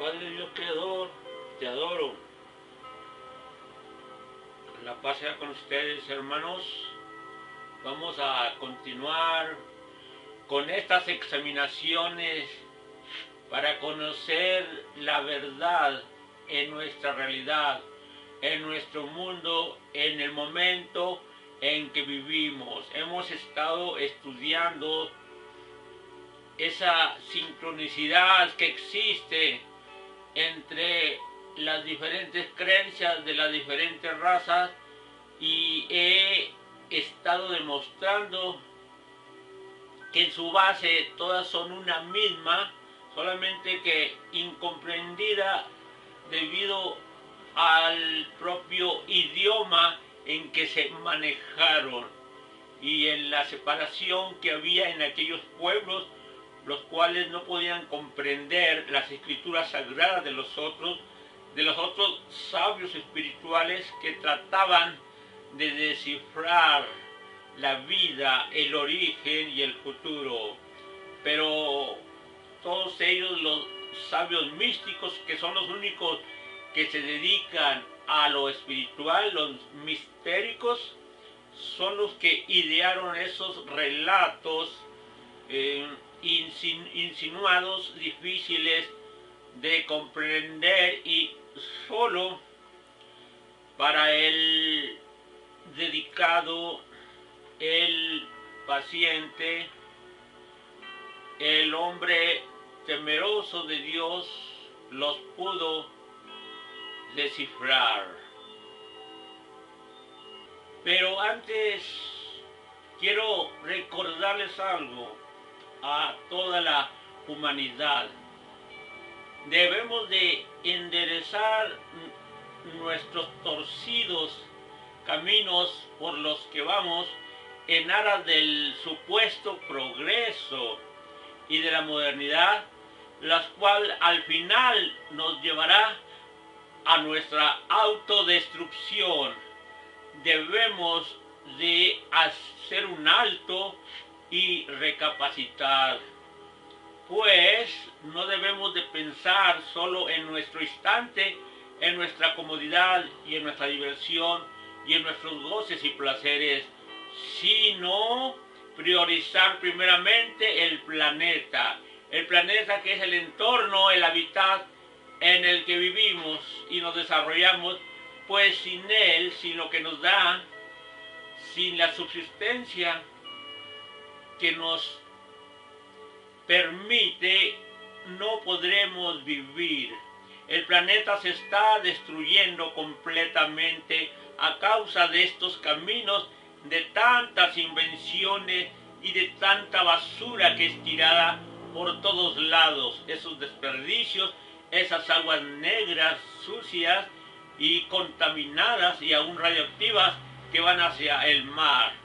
Padre Dios Creador, te adoro. La paz sea con ustedes, hermanos. Vamos a continuar con estas examinaciones para conocer la verdad en nuestra realidad, en nuestro mundo, en el momento en que vivimos. Hemos estado estudiando esa sincronicidad que existe entre las diferentes creencias de las diferentes razas y he estado demostrando que en su base todas son una misma, solamente que incomprendida debido al propio idioma en que se manejaron y en la separación que había en aquellos pueblos, los cuales no podían comprender las escrituras sagradas de los otros sabios espirituales que trataban de descifrar la vida, el origen y el futuro. Pero todos ellos, los sabios místicos, que son los únicos que se dedican a lo espiritual, los mistéricos, son los que idearon esos relatos insinuados, difíciles de comprender, y solo para el dedicado, el paciente, el hombre temeroso de Dios los pudo descifrar. Pero antes quiero recordarles algo a toda la humanidad. Debemos de enderezar nuestros torcidos caminos por los que vamos en aras del supuesto progreso y de la modernidad, la cual al final nos llevará a nuestra autodestrucción. Debemos de hacer un alto y recapacitar, pues no debemos de pensar solo en nuestro instante, en nuestra comodidad y en nuestra diversión y en nuestros goces y placeres, sino priorizar primeramente el planeta que es el entorno, el hábitat en el que vivimos y nos desarrollamos, pues sin él, sin lo que nos da, sin la subsistencia que nos permite, no podremos vivir. El planeta se está destruyendo completamente a causa de estos caminos, de tantas invenciones y de tanta basura que es tirada por todos lados. Esos desperdicios, esas aguas negras, sucias y contaminadas y aún radioactivas que van hacia el mar.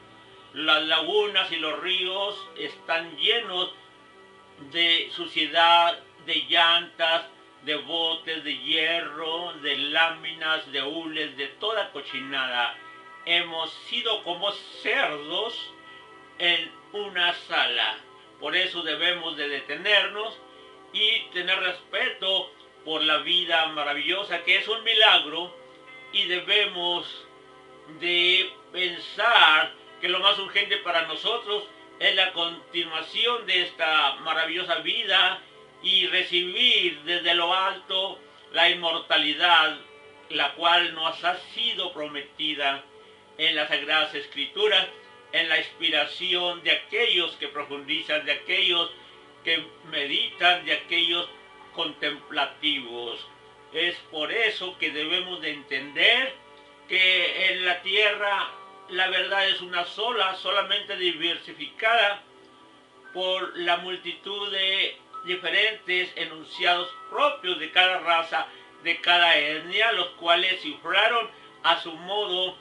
Las lagunas y los ríos están llenos de suciedad, de llantas, de botes de hierro, de láminas, de hules, de toda cochinada. Hemos sido como cerdos en una sala. Por eso debemos de detenernos y tener respeto por la vida maravillosa, que es un milagro, y debemos de pensar que lo más urgente para nosotros es la continuación de esta maravillosa vida y recibir desde lo alto la inmortalidad, la cual nos ha sido prometida en las Sagradas Escrituras, en la inspiración de aquellos que profundizan, de aquellos que meditan, de aquellos contemplativos. Es por eso que debemos de entender que en la tierra la verdad es una sola, solamente diversificada por la multitud de diferentes enunciados propios de cada raza, de cada etnia, los cuales cifraron a su modo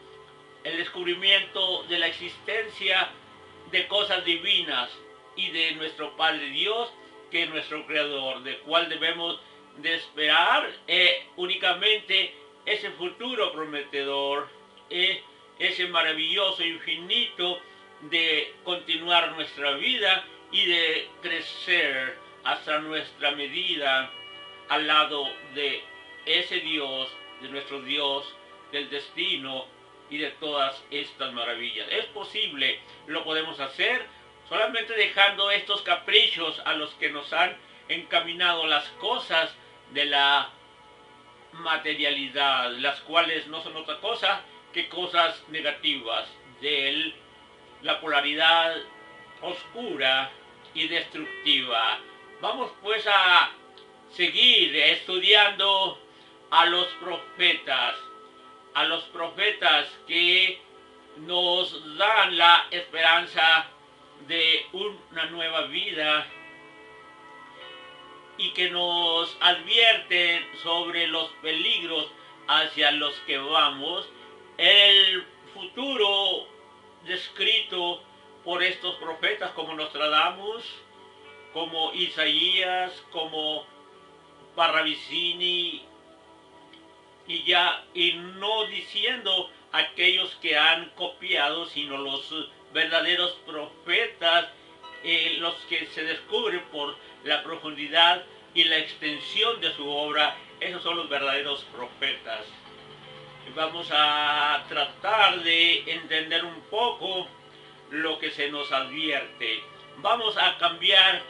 el descubrimiento de la existencia de cosas divinas y de nuestro Padre Dios, que es nuestro Creador, del cual debemos de esperar únicamente ese futuro prometedor, ese maravilloso infinito de continuar nuestra vida y de crecer hasta nuestra medida al lado de ese Dios, de nuestro Dios, del destino y de todas estas maravillas. Es posible, lo podemos hacer solamente dejando estos caprichos a los que nos han encaminado las cosas de la materialidad, las cuales no son otra cosa que cosas negativas de la polaridad oscura y destructiva. Vamos pues a seguir estudiando a los profetas que nos dan la esperanza de una nueva vida y que nos advierten sobre los peligros hacia los que vamos. El futuro descrito por estos profetas como Nostradamus, como Isaías, como Parravicini, y no diciendo aquellos que han copiado, sino los verdaderos profetas, los que se descubren por la profundidad y la extensión de su obra. Esos son los verdaderos profetas. Vamos a tratar de entender un poco lo que se nos advierte. Vamos a cambiar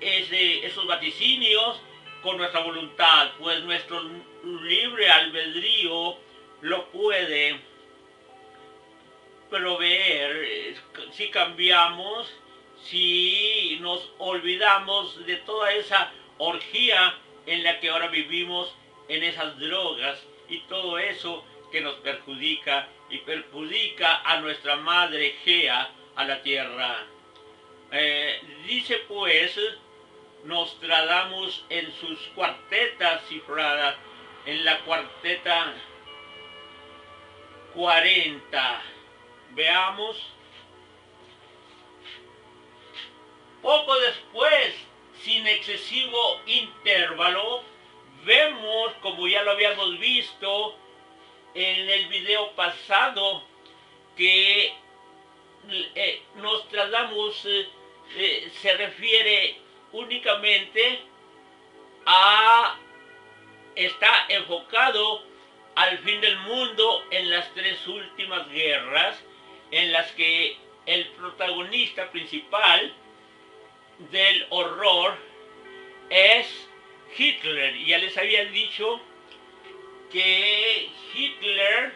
esos vaticinios con nuestra voluntad, pues nuestro libre albedrío lo puede proveer si cambiamos, si nos olvidamos de toda esa orgía en la que ahora vivimos, en esas drogas y todo eso que nos perjudica y perjudica a nuestra madre Gea, a la tierra. Dice pues Nostradamus en sus cuartetas cifradas, en la cuarteta 40. Veamos. Poco después, sin excesivo intervalo, vemos, como ya lo habíamos visto en el video pasado, que Nostradamus se refiere únicamente está enfocado al fin del mundo en las tres últimas guerras, en las que el protagonista principal del horror es Hitler. Ya les había dicho que Hitler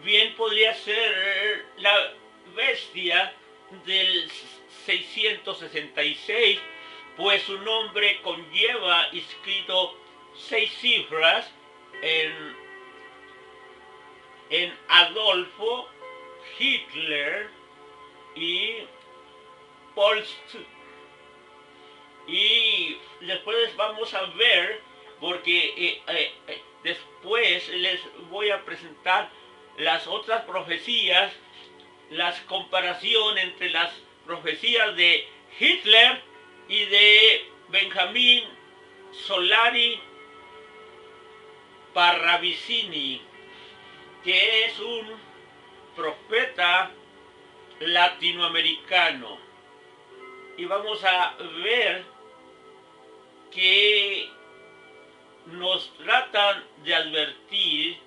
bien podría ser la bestia del 666, pues su nombre conlleva escrito 6 cifras en Adolfo Hitler y Polst. Y después vamos a ver, porque después les voy a presentar las otras profecías, las comparaciones entre las profecías de Hitler y de Benjamín Solari Parravicini, que es un profeta latinoamericano. Y vamos a ver que nos tratan de advertir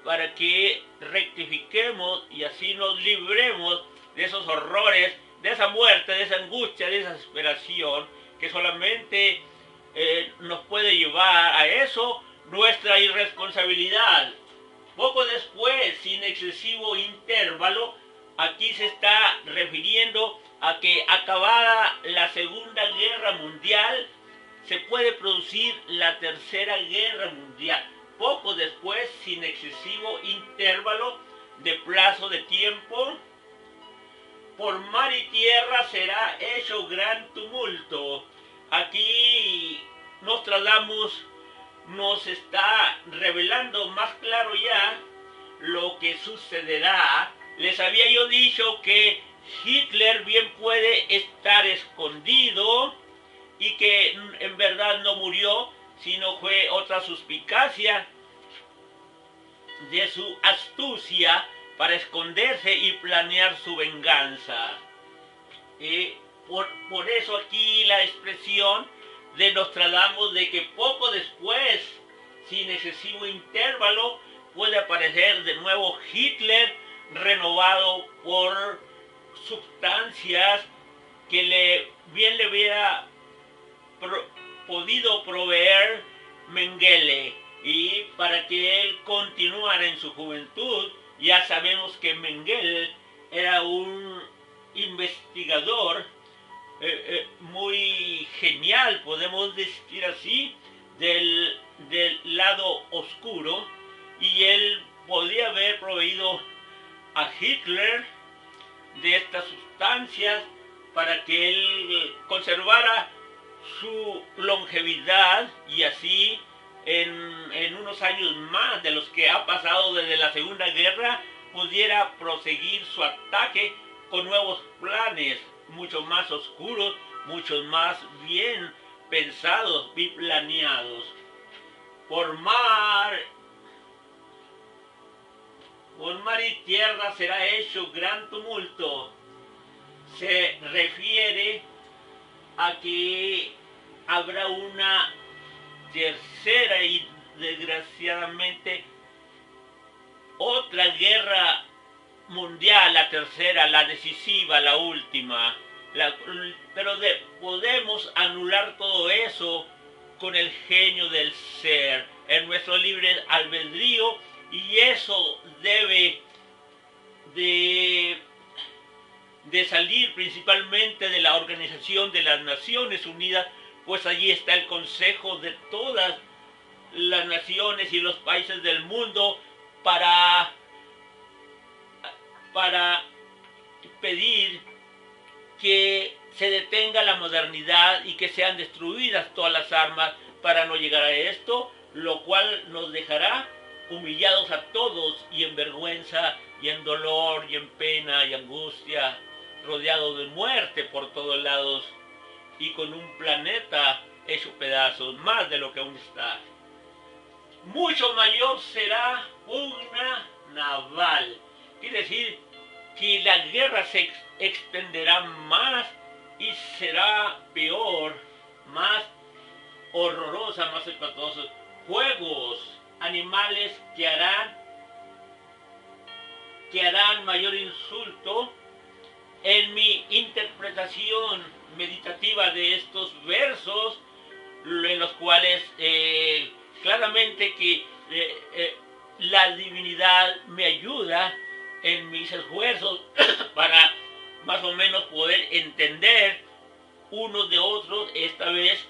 para que rectifiquemos y así nos libremos de esos horrores, de esa muerte, de esa angustia, de esa desesperación que solamente nos puede llevar a eso nuestra irresponsabilidad. Poco después, sin excesivo intervalo, aquí se está refiriendo a que acabada la Segunda Guerra Mundial, se puede producir la Tercera Guerra Mundial. Poco después, sin excesivo intervalo de plazo de tiempo, por mar y tierra será hecho gran tumulto. Aquí Nostradamus nos está revelando más claro ya lo que sucederá. Les había yo dicho que Hitler bien puede estar escondido y que en verdad no murió, sino fue otra suspicacia de su astucia para esconderse y planear su venganza. Por eso aquí la expresión de Nostradamus de que poco después, sin excesivo intervalo, puede aparecer de nuevo Hitler renovado por sustancias que bien le hubiera podido proveer Mengele, y para que él continuara en su juventud. Ya sabemos que Mengele era un investigador muy genial, podemos decir así, del lado oscuro, y él podía haber proveído a Hitler de estas sustancias para que él conservara su longevidad, y así en unos años más de los que ha pasado desde la Segunda Guerra pudiera proseguir su ataque con nuevos planes, mucho más oscuros, mucho más bien pensados y planeados. Por mar y tierra será hecho gran tumulto. Se refiere a que habrá una tercera y desgraciadamente otra guerra mundial, la tercera, la decisiva, la última. Pero podemos anular todo eso con el genio del ser, en nuestro libre albedrío, y eso debe de salir principalmente de la Organización de las Naciones Unidas, pues allí está el consejo de todas las naciones y los países del mundo para pedir que se detenga la modernidad y que sean destruidas todas las armas para no llegar a esto, lo cual nos dejará humillados a todos y en vergüenza y en dolor y en pena y angustia, rodeados de muerte por todos lados y con un planeta hecho pedazos, más de lo que aún está. Mucho mayor será una naval. Quiere decir que la guerra se extenderá más y será peor, más horrorosa, más espantosa. Juegos, animales que harán mayor insulto. En mi interpretación meditativa de estos versos, en los cuales claramente que la divinidad me ayuda en mis esfuerzos para más o menos poder entender unos de otros, esta vez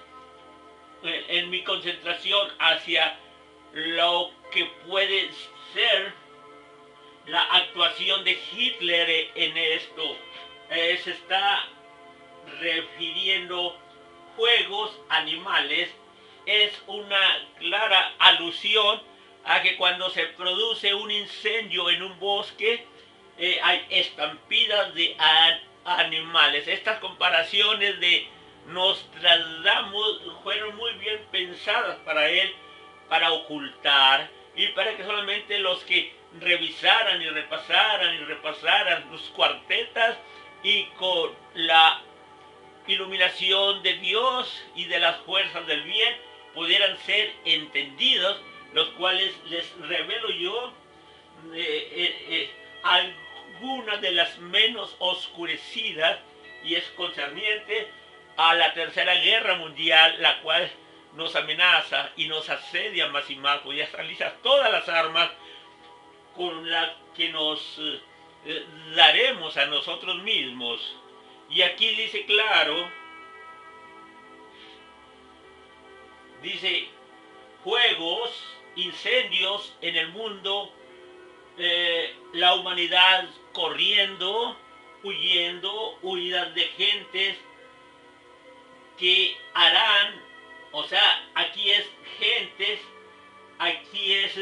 en mi concentración hacia lo que puede ser la actuación de Hitler en esto. Se está refiriendo juegos, animales, es una clara alusión a que cuando se produce un incendio en un bosque, hay estampidas de animales. Estas comparaciones de Nostradamus fueron muy bien pensadas para él, para ocultar y para que solamente los que revisaran y repasaran sus cuartetas y con la iluminación de Dios y de las fuerzas del bien pudieran ser entendidos, los cuales les revelo yo algunas de las menos oscurecidas, y es concerniente a la Tercera Guerra Mundial, la cual nos amenaza y nos asedia más y más, pues ya están listas todas las armas con las que nos daremos a nosotros mismos. Y aquí dice claro, dice fuegos, incendios en el mundo, la humanidad corriendo, huyendo, huidas de gentes que harán, o sea, aquí es gentes, aquí es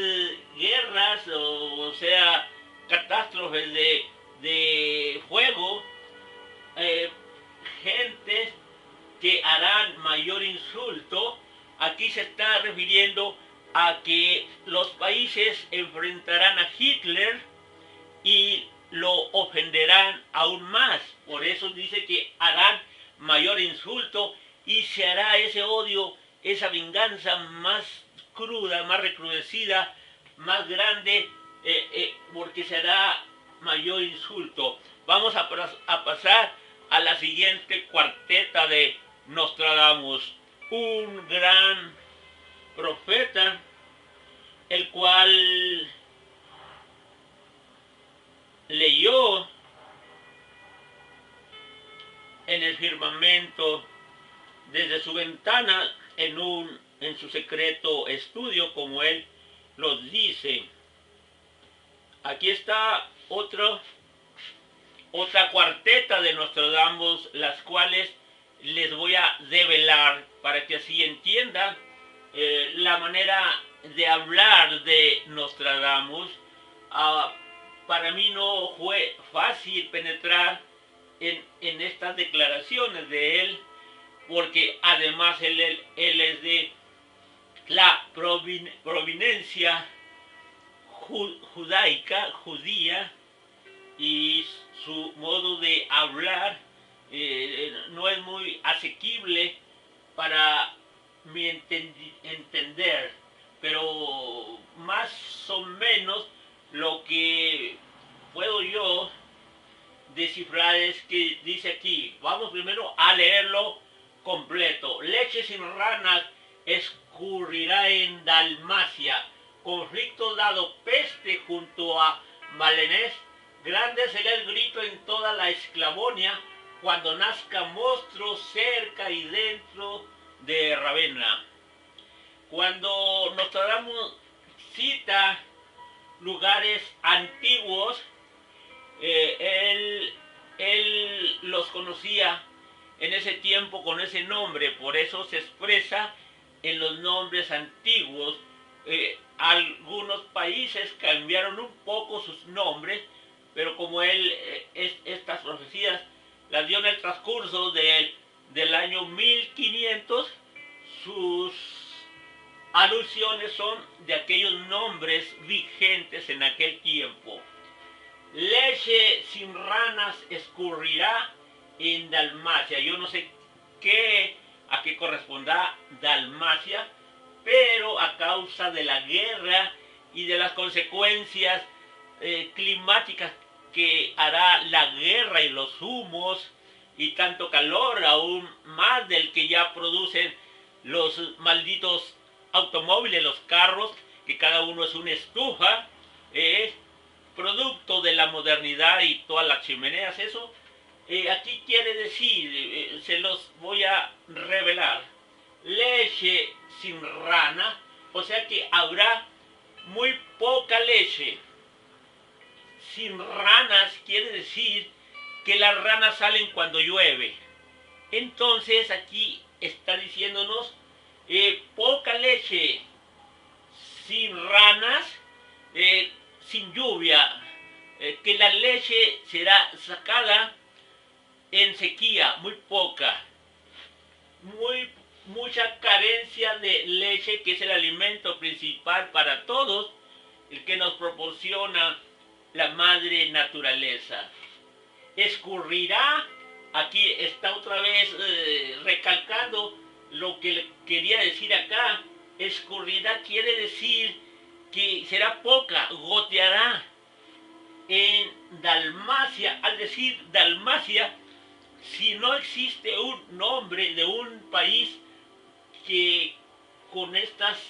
guerras, o sea, catástrofes de fuego, gentes que harán mayor insulto. Aquí se está refiriendo a que los países enfrentarán a Hitler y lo ofenderán aún más. Por eso dice que harán mayor insulto, y se hará ese odio, esa venganza más cruda, más recrudecida, más grande, porque se hará mayor insulto. Vamos a pasar a la siguiente cuarteta de Nostradamus, un gran profeta, el cual leyó en el firmamento desde su ventana en su secreto estudio, como él lo dice. Aquí está otra cuarteta de Nostradamus, las cuales les voy a develar para que así entiendan la manera de hablar de Nostradamus. Para mí no fue fácil penetrar en estas declaraciones de él, porque además él es de la providencia judaica, judía, y su modo de hablar no es muy asequible para mi entender, pero más o menos lo que puedo yo descifrar es que dice aquí, vamos primero a leerlo completo. Leche sin ranas escurrirá en Dalmacia, conflicto dado peste junto a Malenés, grande será el grito en toda la Esclavonia, cuando nazca monstruo cerca y dentro de Ravenna. Cuando Nostradamus cita lugares antiguos, él los conocía en ese tiempo con ese nombre, por eso se expresa en los nombres antiguos. Algunos países cambiaron un poco sus nombres, pero como él estas profecías las dio en el transcurso del año 1500, sus alusiones son de aquellos nombres vigentes en aquel tiempo. Leche sin ranas escurrirá en Dalmacia. Yo no sé a qué corresponda Dalmacia, pero a causa de la guerra y de las consecuencias climáticas que hará la guerra y los humos y tanto calor, aún más del que ya producen los malditos automóviles, los carros, que cada uno es una estufa, producto de la modernidad y todas las chimeneas, eso. Aquí quiere decir, se los voy a revelar, leche sin rana, o sea que habrá muy poca leche. Sin ranas quiere decir que las ranas salen cuando llueve. Entonces aquí está diciéndonos poca leche, sin ranas, sin lluvia, que la leche será sacada en sequía, muy poca, mucha carencia de leche, que es el alimento principal para todos, el que nos proporciona la madre naturaleza. Escurrirá, aquí está otra vez recalcando lo que quería decir acá. Escurrirá quiere decir que será poca, goteará en Dalmacia. Al decir Dalmacia, si no existe un nombre de un país que con estas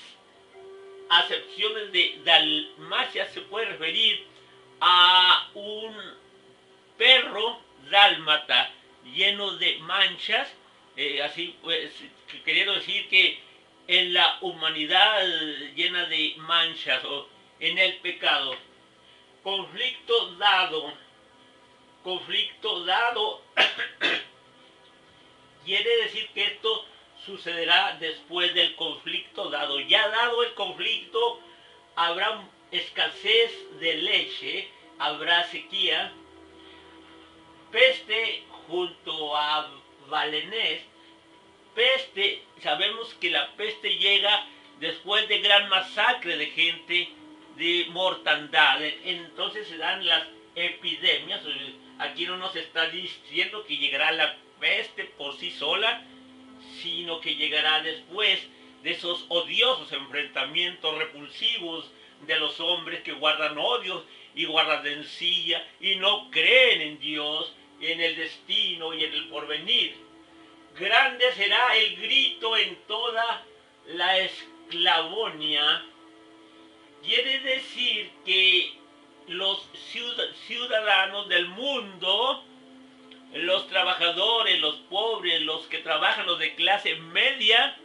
acepciones de Dalmacia se puede referir a un perro dálmata lleno de manchas, así pues, queriendo decir que en la humanidad llena de manchas o en el pecado. Conflicto dado quiere decir que esto sucederá después del conflicto dado. Ya dado el conflicto, habrá escasez de leche, habrá sequía, peste junto a Balenés. Peste, sabemos que la peste llega después de gran masacre de gente, de mortandad. Entonces se dan las epidemias. Aquí no nos está diciendo que llegará la peste por sí sola, sino que llegará después de esos odiosos enfrentamientos repulsivos de los hombres que guardan odios y guardan rencilla y no creen en Dios, en el destino y en el porvenir. Grande será el grito en toda la esclavonia. Quiere decir que los ciudadanos del mundo, los trabajadores, los pobres, los que trabajan, los de clase media,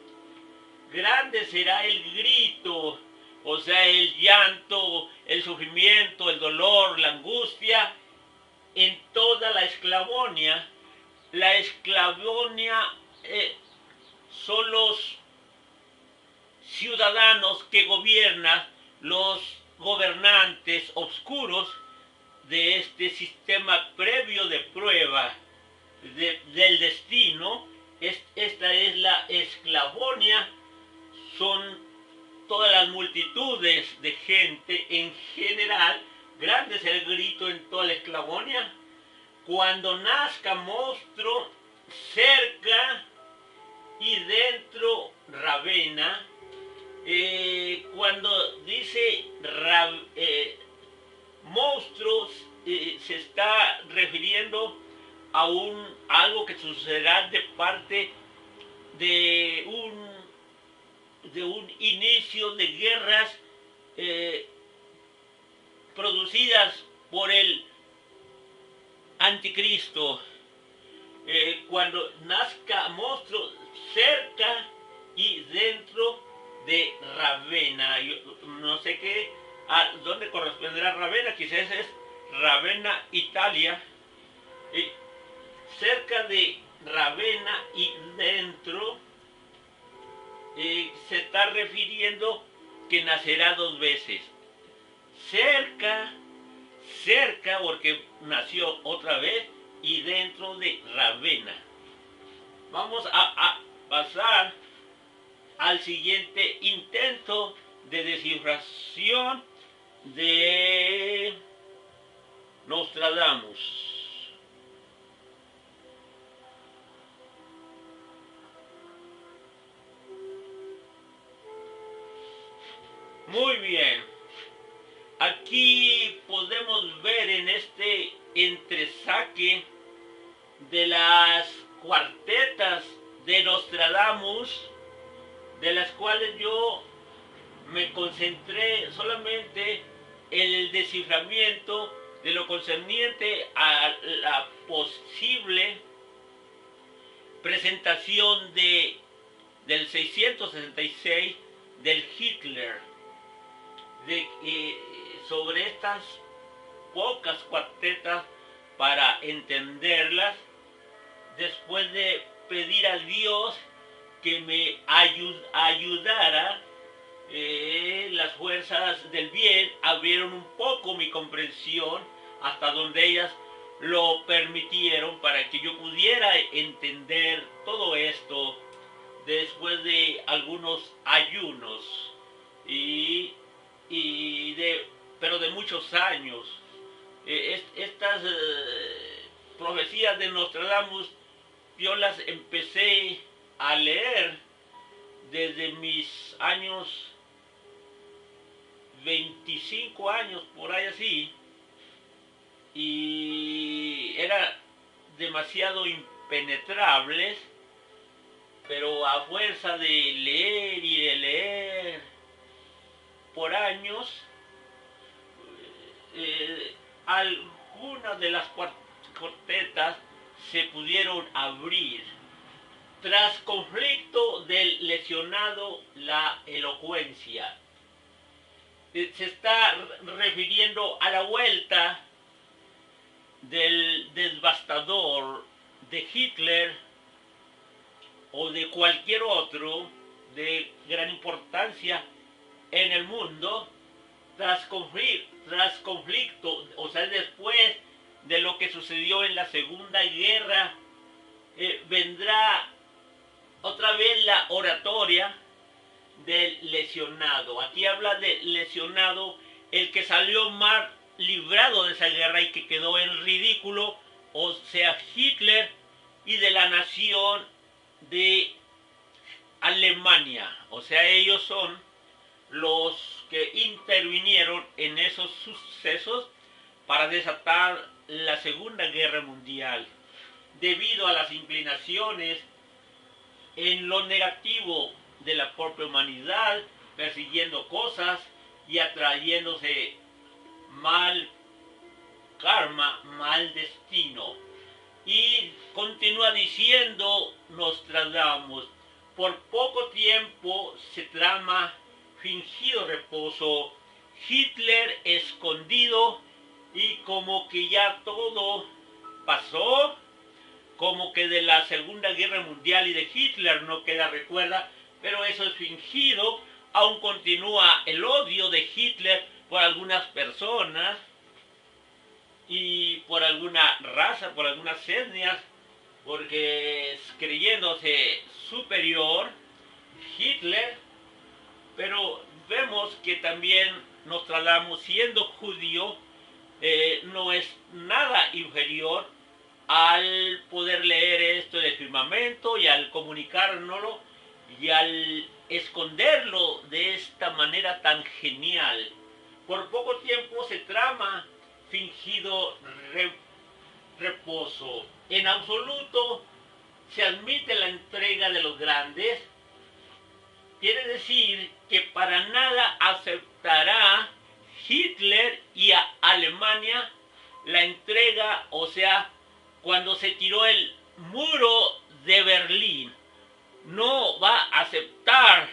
grande será el grito, o sea, el llanto, el sufrimiento, el dolor, la angustia, en toda la esclavonia. La esclavonia son los ciudadanos que gobiernan, los gobernantes oscuros de este sistema previo de prueba del destino. Esta es la esclavonia, son todas las multitudes de gente en general. Grande es el grito en toda la esclavonia. Cuando nazca monstruo, cerca y dentro Ravenna. Cuando dice monstruos, se está refiriendo a algo que sucederá de parte de un inicio de guerras producidas por el anticristo. Cuando nazca monstruo, cerca y dentro de Ravenna. Yo no sé a dónde corresponderá Ravenna, quizás es Ravenna, Italia. Cerca de Ravenna y dentro, se está refiriendo que nacerá dos veces. Cerca porque nació otra vez, y dentro de Ravenna. Vamos a pasar al siguiente intento de descifración de Nostradamus. Muy bien. Aquí podemos ver en este entresaque de las cuartetas de Nostradamus, de las cuales yo me concentré solamente en el desciframiento de lo concerniente a la posible presentación del 666 del Hitler. Sobre estas pocas cuartetas, para entenderlas, después de pedir a Dios que me ayudara, las fuerzas del bien abrieron un poco mi comprensión hasta donde ellas lo permitieron, para que yo pudiera entender todo esto después de algunos ayunos pero de muchos años. Estas profecías de Nostradamus yo las empecé a leer desde mis años 25 años, por ahí así, y eran demasiado impenetrables, pero a fuerza de leer y de leer por años, algunas de las cuartetas se pudieron abrir. Tras conflicto del lesionado, la elocuencia. Se está refiriendo a la vuelta del devastador de Hitler o de cualquier otro de gran importancia en el mundo, tras conflicto, o sea, después de lo que sucedió en la Segunda Guerra, vendrá otra vez la oratoria del lesionado. Aquí habla de lesionado el que salió librado de esa guerra y que quedó en ridículo, o sea, Hitler, y de la nación de Alemania. O sea, ellos son los que intervinieron en esos sucesos para desatar la Segunda Guerra Mundial, debido a las inclinaciones en lo negativo de la propia humanidad, persiguiendo cosas y atrayéndose mal karma, mal destino. Y continúa diciendo Nostradamus: por poco tiempo se trama fingido reposo, Hitler escondido, y como que ya todo pasó, como que de la Segunda Guerra Mundial y de Hitler no queda recuerda, pero eso es fingido. Aún continúa el odio de Hitler por algunas personas y por alguna raza, por algunas etnias, porque creyéndose superior Hitler. Pero vemos que también Nostradamus, siendo judío, no es nada inferior al poder leer esto del firmamento y al comunicárnoslo y al esconderlo de esta manera tan genial. Por poco tiempo se trama fingido reposo. En absoluto se admite la entrega de los grandes. Quiere decir que para nada aceptará Hitler y a Alemania la entrega, o sea, cuando se tiró el muro de Berlín. No va a aceptar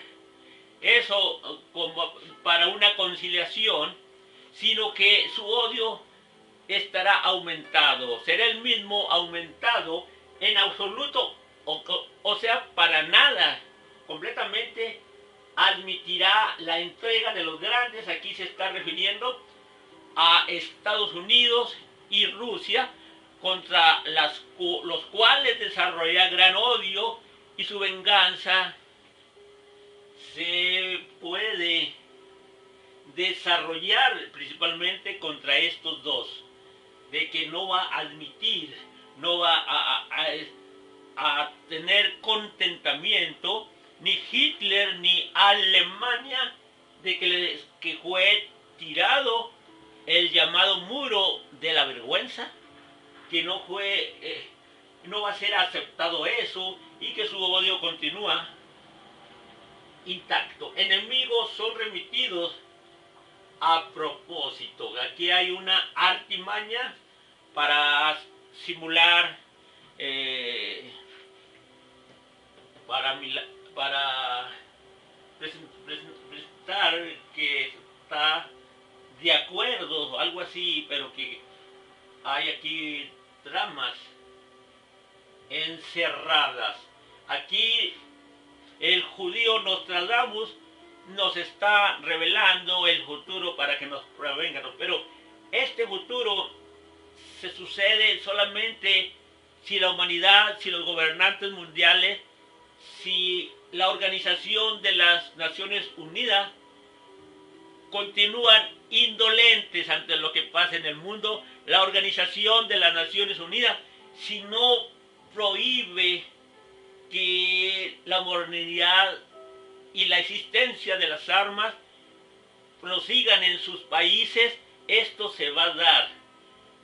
eso como para una conciliación, sino que su odio estará aumentado, será el mismo aumentado en absoluto, o sea, para nada, completamente admitirá la entrega de los grandes. Aquí se está refiriendo a Estados Unidos y Rusia, contra los cuales desarrollará gran odio, y su venganza se puede desarrollar principalmente contra estos dos, de que no va a admitir, no va a tener contentamiento ni Hitler ni Alemania de que fue tirado el llamado muro de la vergüenza, que no va a ser aceptado eso, y que su odio continúa intacto. Enemigos son remitidos a propósito. Aquí hay una artimaña para simular, para presentar que está de acuerdo, algo así, pero que hay aquí tramas encerradas. Aquí el judío Nostradamus nos está revelando el futuro para que nos prevengan, pero este futuro se sucede solamente si la humanidad, si los gobernantes mundiales, si la Organización de las Naciones Unidas continúan indolentes ante lo que pasa en el mundo. La Organización de las Naciones Unidas, si no prohíbe que la modernidad y la existencia de las armas prosigan en sus países, esto se va a dar,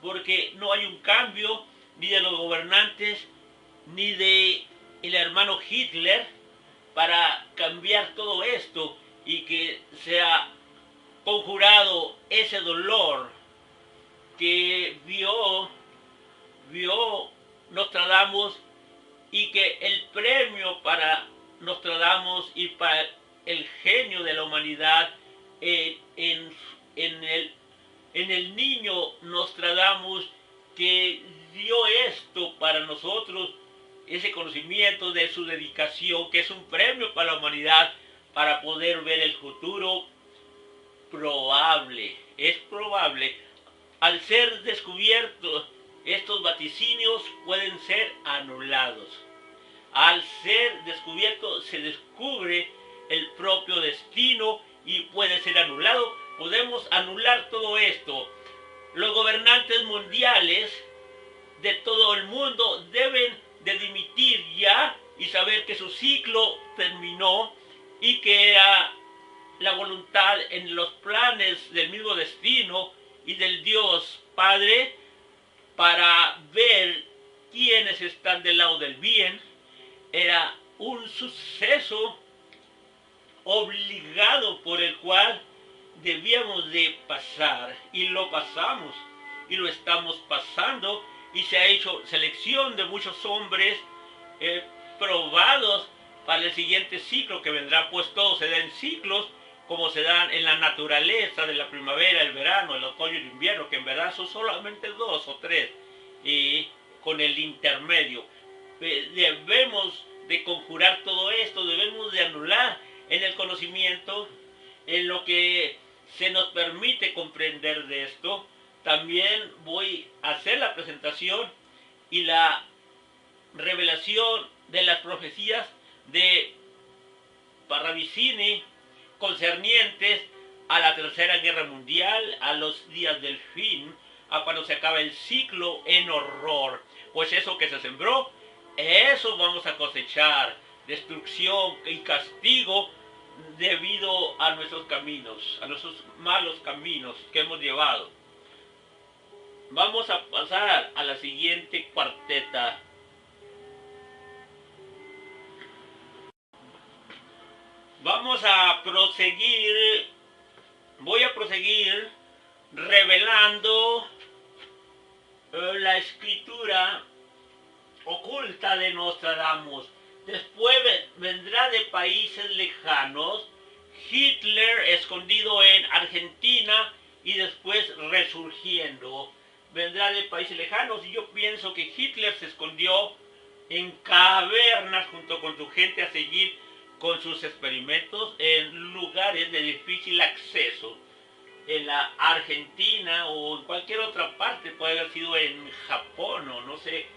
porque no hay un cambio ni de los gobernantes ni de el hermano Hitler para cambiar todo esto y que sea conjurado ese dolor que vio Nostradamus, y que el premio para Nostradamus y para el genio de la humanidad en el niño Nostradamus, que dio esto para nosotros, ese conocimiento de su dedicación, que es un premio para la humanidad para poder ver el futuro probable. Es probable. Al ser descubiertos, estos vaticinios pueden ser anulados. Al ser descubiertos, se descubre el propio destino y puede ser anulado. Podemos anular todo esto. Los gobernantes mundiales de todo el mundo deben de dimitir ya y saber que su ciclo terminó y que era la voluntad en los planes del mismo destino y del Dios Padre para ver quiénes están del lado del bien. Era un suceso obligado por el cual debíamos de pasar, y lo pasamos y lo estamos pasando, y se ha hecho selección de muchos hombres probados para el siguiente ciclo que vendrá. Pues todo se da en ciclos, como se dan en la naturaleza de la primavera, el verano, el otoño y el invierno, que en verdad son solamente 2 o 3, y con el intermedio. Debemos de conjurar todo esto, debemos de anular en el conocimiento, en lo que se nos permite comprender de esto. También voy a hacer la presentación y la revelación de las profecías de Parravicini concernientes a la Tercera Guerra Mundial, a los días del fin, a cuando se acaba el ciclo en horror. Pues eso que se sembró, eso vamos a cosechar, destrucción y castigo debido a nuestros caminos, a nuestros malos caminos que hemos llevado. Vamos a pasar a la siguiente cuarteta. Vamos a proseguir, voy a proseguir revelando la escritura oculta de Nostradamus. Después vendrá de países lejanos Hitler escondido en Argentina y después resurgiendo. Vendrá de países lejanos, y yo pienso que Hitler se escondió en cavernas junto con su gente a seguir con sus experimentos en lugares de difícil acceso. En la Argentina o en cualquier otra parte, puede haber sido en Japón o no sé.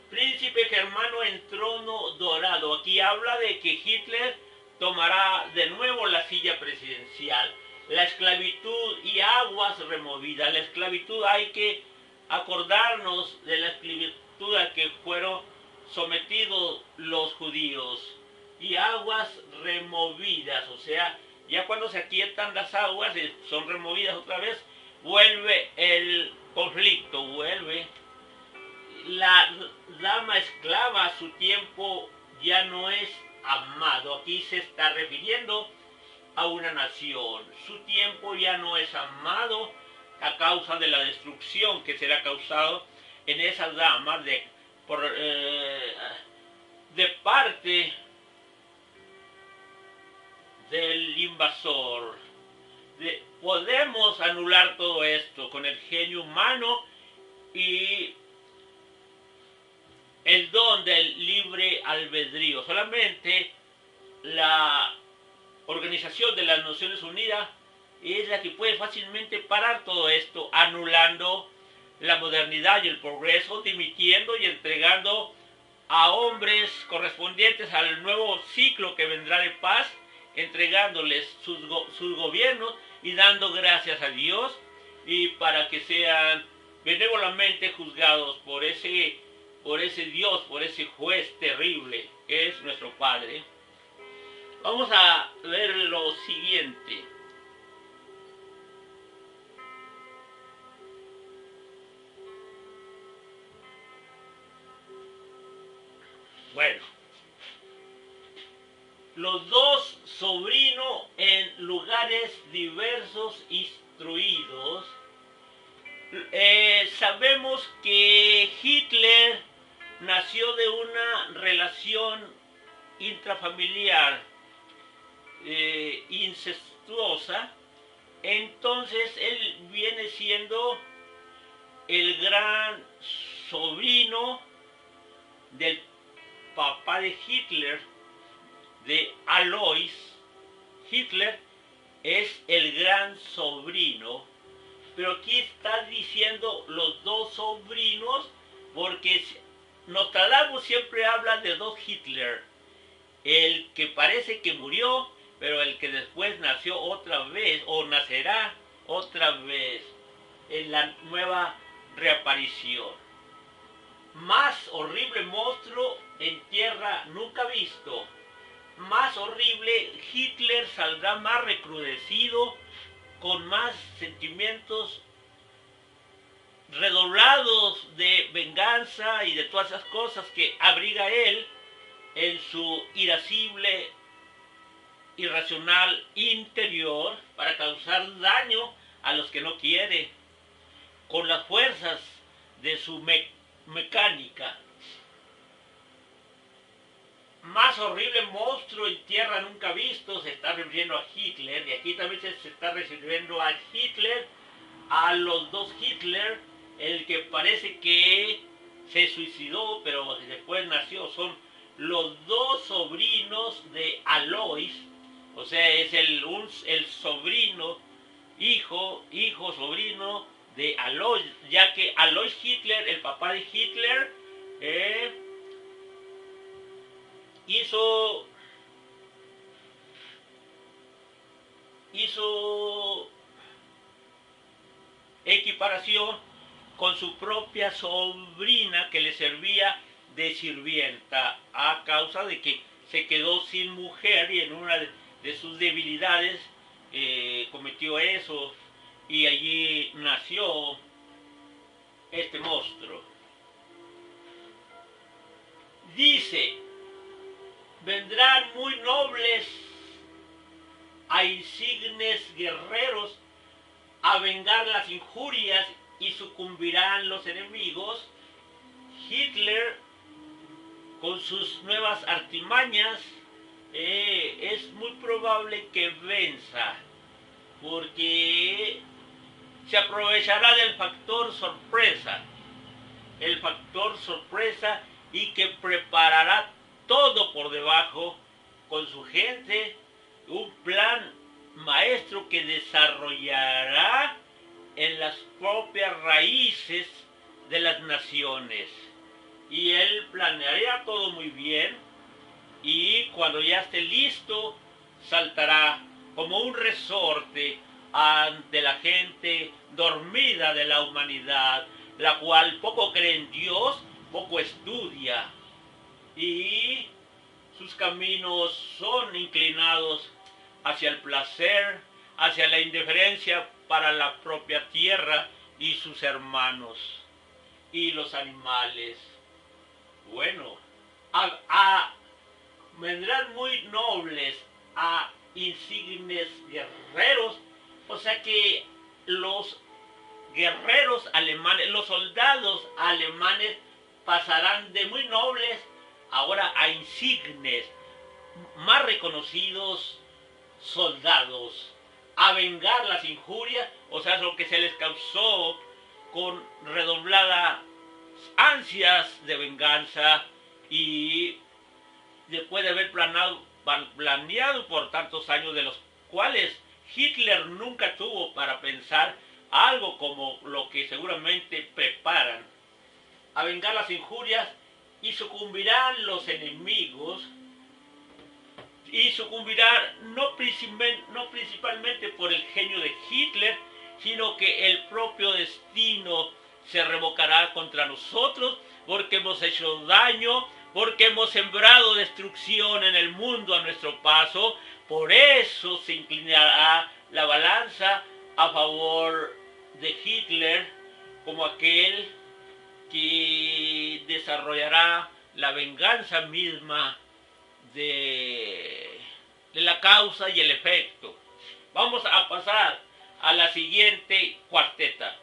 Príncipe germano en trono dorado. Aquí habla de que Hitler tomará de nuevo la silla presidencial. La esclavitud y aguas removidas. La esclavitud, hay que acordarnos de la esclavitud a que fueron sometidos los judíos. Y aguas removidas, o sea, ya cuando se aquietan las aguas y son removidas otra vez, vuelve el conflicto, vuelve. La dama esclava, su tiempo ya no es amado. Aquí se está refiriendo a una nación. Su tiempo ya no es amado a causa de la destrucción que será causado en esas damas de parte del invasor. Podemos anular todo esto con el genio humano y el don del libre albedrío. Solamente la Organización de las Naciones Unidas es la que puede fácilmente parar todo esto, anulando la modernidad y el progreso, dimitiendo y entregando a hombres correspondientes al nuevo ciclo que vendrá de paz, entregándoles sus gobiernos y dando gracias a Dios, y para que sean benévolamente juzgados por ese Dios, por ese juez terrible que es nuestro Padre. Vamos a ver lo siguiente. Bueno, los dos sobrinos en lugares diversos instruidos. Sabemos que Hitler nació de una relación intrafamiliar incestuosa. Entonces él viene siendo el gran sobrino del papá de Hitler, de Alois. Hitler es el gran sobrino, pero aquí está diciendo los dos sobrinos, porque Nostradamus siempre habla de dos Hitler: el que parece que murió, pero el que después nació otra vez, o nacerá otra vez. en la nueva reaparición. Más horrible monstruo en tierra nunca visto. Más horrible, Hitler saldrá más recrudecido, con más sentimientos redoblados de venganza y de todas esas cosas que abriga él en su irascible, irracional interior para causar daño a los que no quiere, con las fuerzas de su mecánica. Más horrible monstruo en tierra nunca visto, se está refiriendo a Hitler, y aquí también se está refiriendo a Hitler, a los dos Hitler, el que parece que se suicidó pero después nació, son los dos sobrinos de Alois, o sea, es el sobrino, sobrino de Alois, ya que Alois Hitler, el papá de Hitler, hizo equiparación con su propia sobrina que le servía de sirvienta a causa de que se quedó sin mujer y en una de sus debilidades cometió eso y allí nació este monstruo. Dice, vendrán muy nobles a insignes guerreros a vengar las injurias y sucumbirán los enemigos. Hitler, con sus nuevas artimañas, es muy probable que venza, porque se aprovechará del factor sorpresa, y que preparará todo por debajo con su gente, un plan maestro que desarrollará en las propias raíces de las naciones. Y él planearía todo muy bien y cuando ya esté listo saltará como un resorte ante la gente dormida de la humanidad, la cual poco cree en Dios, poco estudia y sus caminos son inclinados hacia el placer, hacia la indiferencia para la propia tierra y sus hermanos y los animales. Bueno, vendrán muy nobles a insignes guerreros, o sea que los guerreros alemanes, los soldados alemanes pasarán de muy nobles ahora a insignes, más reconocidos soldados, a vengar las injurias, o sea, lo que se les causó con redobladas ansias de venganza y después de haber planeado por tantos años, de los cuales Hitler nunca tuvo para pensar algo como lo que seguramente preparan, a vengar las injurias y sucumbirán los enemigos, y sucumbirán no principalmente por el genio de Hitler, sino que el propio destino se revocará contra nosotros porque hemos hecho daño, porque hemos sembrado destrucción en el mundo a nuestro paso. Por eso se inclinará la balanza a favor de Hitler como aquel que desarrollará la venganza misma de la causa y el efecto. Vamos a pasar a la siguiente cuarteta.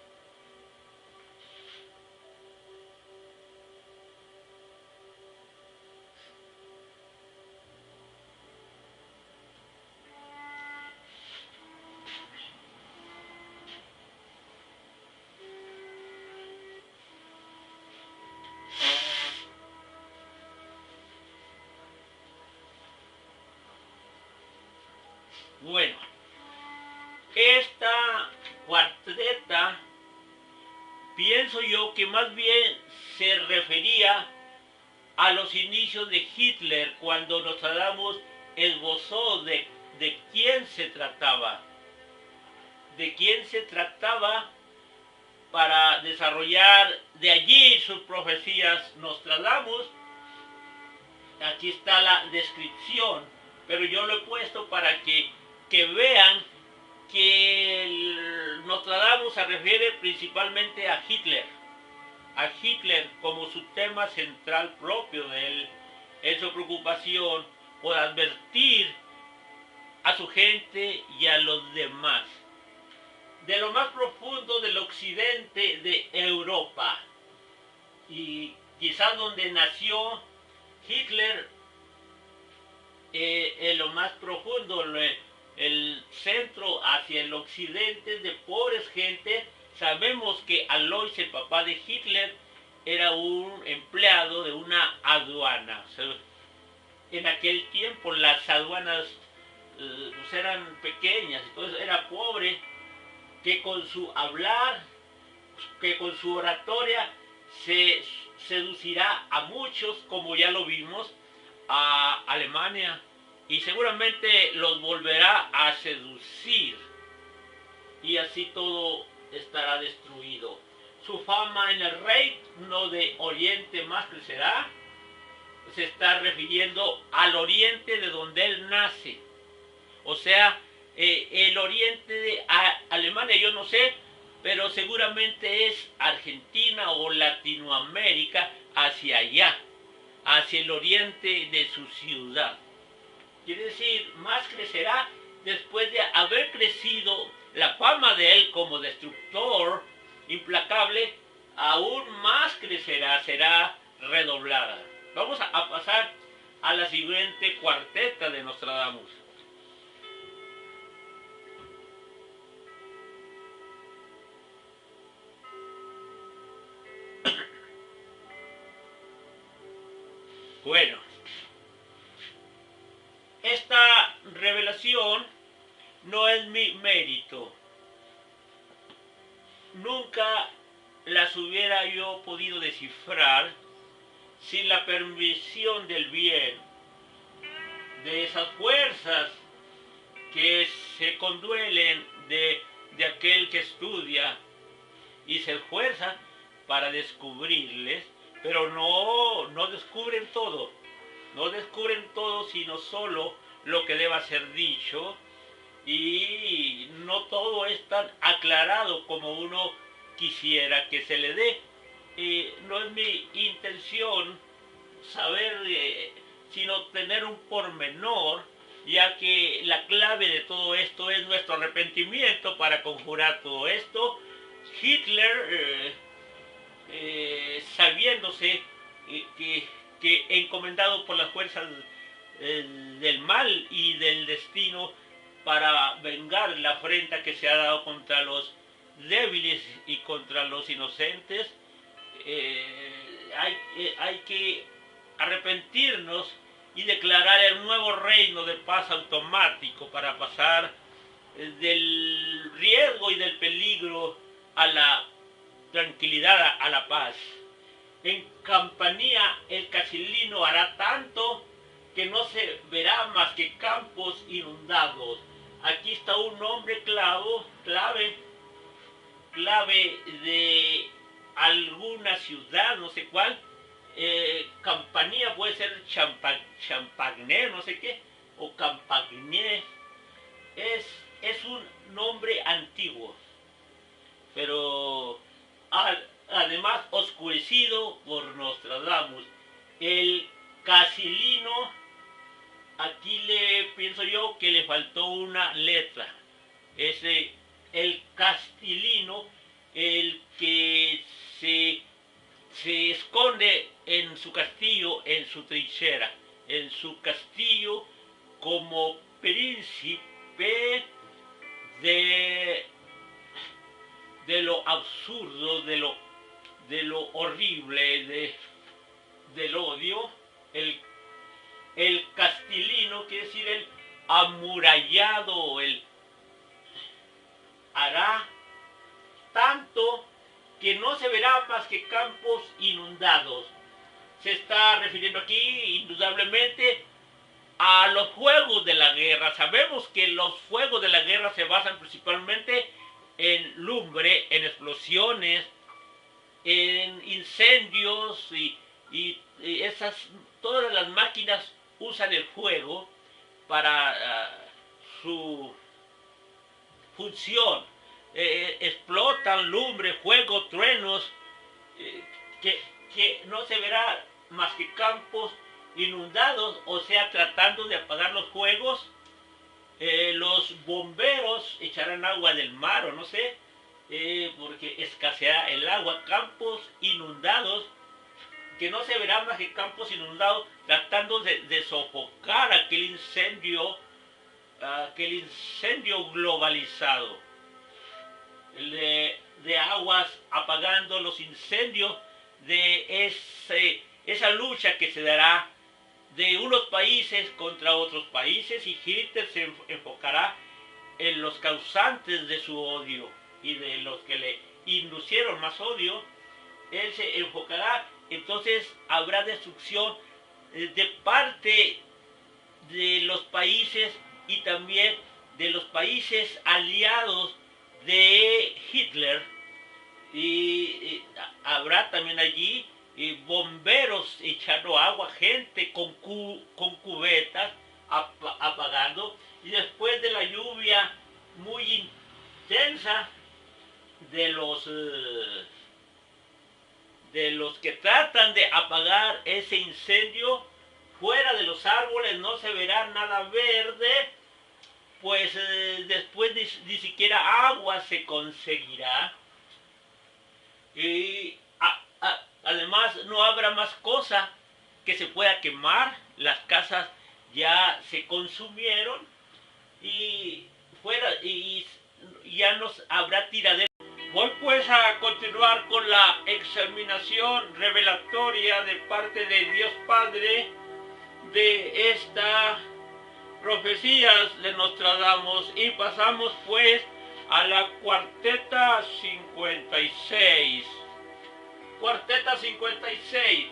Bueno, esta cuarteta pienso yo que más bien se refería a los inicios de Hitler, cuando Nostradamus esbozó de quién se trataba. De quién se trataba para desarrollar de allí sus profecías Nostradamus. Aquí está la descripción, pero yo lo he puesto para que vean que el Nostradamus se refiere principalmente a Hitler como su tema central propio de él, en su preocupación por advertir a su gente y a los demás de lo más profundo del occidente de Europa, y quizás donde nació Hitler, en lo más profundo, el centro hacia el occidente de pobres gente. Sabemos que Alois, el papá de Hitler, era un empleado de una aduana. O sea, en aquel tiempo las aduanas pues eran pequeñas, entonces era pobre, que con su hablar, que con su oratoria se seducirá a muchos, como ya lo vimos, a Alemania, y seguramente los volverá a seducir, y así todo estará destruido. Su fama en el reino de Oriente más crecerá. Se está refiriendo al oriente de donde él nace. O sea, el oriente de Alemania, yo no sé, pero seguramente es Argentina o Latinoamérica, hacia allá, hacia el oriente de su ciudad. Quiere decir, más crecerá después de haber crecido la fama de él como destructor implacable, aún más crecerá, será redoblada. Vamos a pasar a la siguiente cuarteta de Nostradamus. Bueno, esta revelación no es mi mérito. Nunca las hubiera yo podido descifrar sin la permisión del bien, de esas fuerzas que se conduelen de aquel que estudia y se esfuerza para descubrirles, pero no descubren todo. No descubren todo, sino solo lo que deba ser dicho, y no todo es tan aclarado como uno quisiera que se le dé. No es mi intención saber, sino tener un pormenor, ya que la clave de todo esto es nuestro arrepentimiento para conjurar todo esto. Hitler, sabiéndose que encomendado por las fuerzas del mal y del destino para vengar la afrenta que se ha dado contra los débiles y contra los inocentes, hay que arrepentirnos y declarar el nuevo reino de paz automático para pasar del riesgo y del peligro a la tranquilidad, a la paz. En Campanía el Casilino hará tanto que no se verá más que campos inundados. Aquí está un nombre clave de alguna ciudad, no sé cuál. Campanía puede ser Champagne, no sé qué, o Campagne. Es un nombre antiguo, pero además oscurecido por Nostradamus. El Casilino, aquí pienso yo que le faltó una letra. El Castilino, el que se esconde en su castillo, en su trinchera, en su castillo, como príncipe de lo absurdo, de lo horrible, del odio. El castilino quiere decir el amurallado, el hará tanto que no se verá más que campos inundados. Se está refiriendo aquí indudablemente a los fuegos de la guerra. Sabemos que los fuegos de la guerra se basan principalmente en lumbre, en explosiones, en incendios y todas las máquinas usan el fuego para su función. Explotan lumbre, fuego, truenos, eh, que no se verá más que campos inundados, o sea, tratando de apagar los fuegos. Los bomberos echarán agua del mar o no sé, porque escaseará el agua, campos inundados, que no se verá más que campos inundados, tratando de sofocar aquel incendio globalizado, de aguas apagando los incendios, de esa lucha que se dará de unos países contra otros países, y Hitler se enfocará en los causantes de su odio y de los que le inducieron más odio. Él se enfocará, entonces habrá destrucción de parte de los países y también de los países aliados de Hitler, y habrá también allí bomberos echando agua, gente con cubetas apagando, y después de la lluvia muy intensa de los que tratan de apagar ese incendio, fuera de los árboles no se verá nada verde, pues después ni siquiera agua se conseguirá, y además no habrá más cosa que se pueda quemar. Las casas ya se consumieron y ya no habrá tiradero. Voy pues a continuar con la examinación revelatoria de parte de Dios Padre de estas profecías de Nostradamus, y pasamos pues a la cuarteta 56. Cuarteta 56.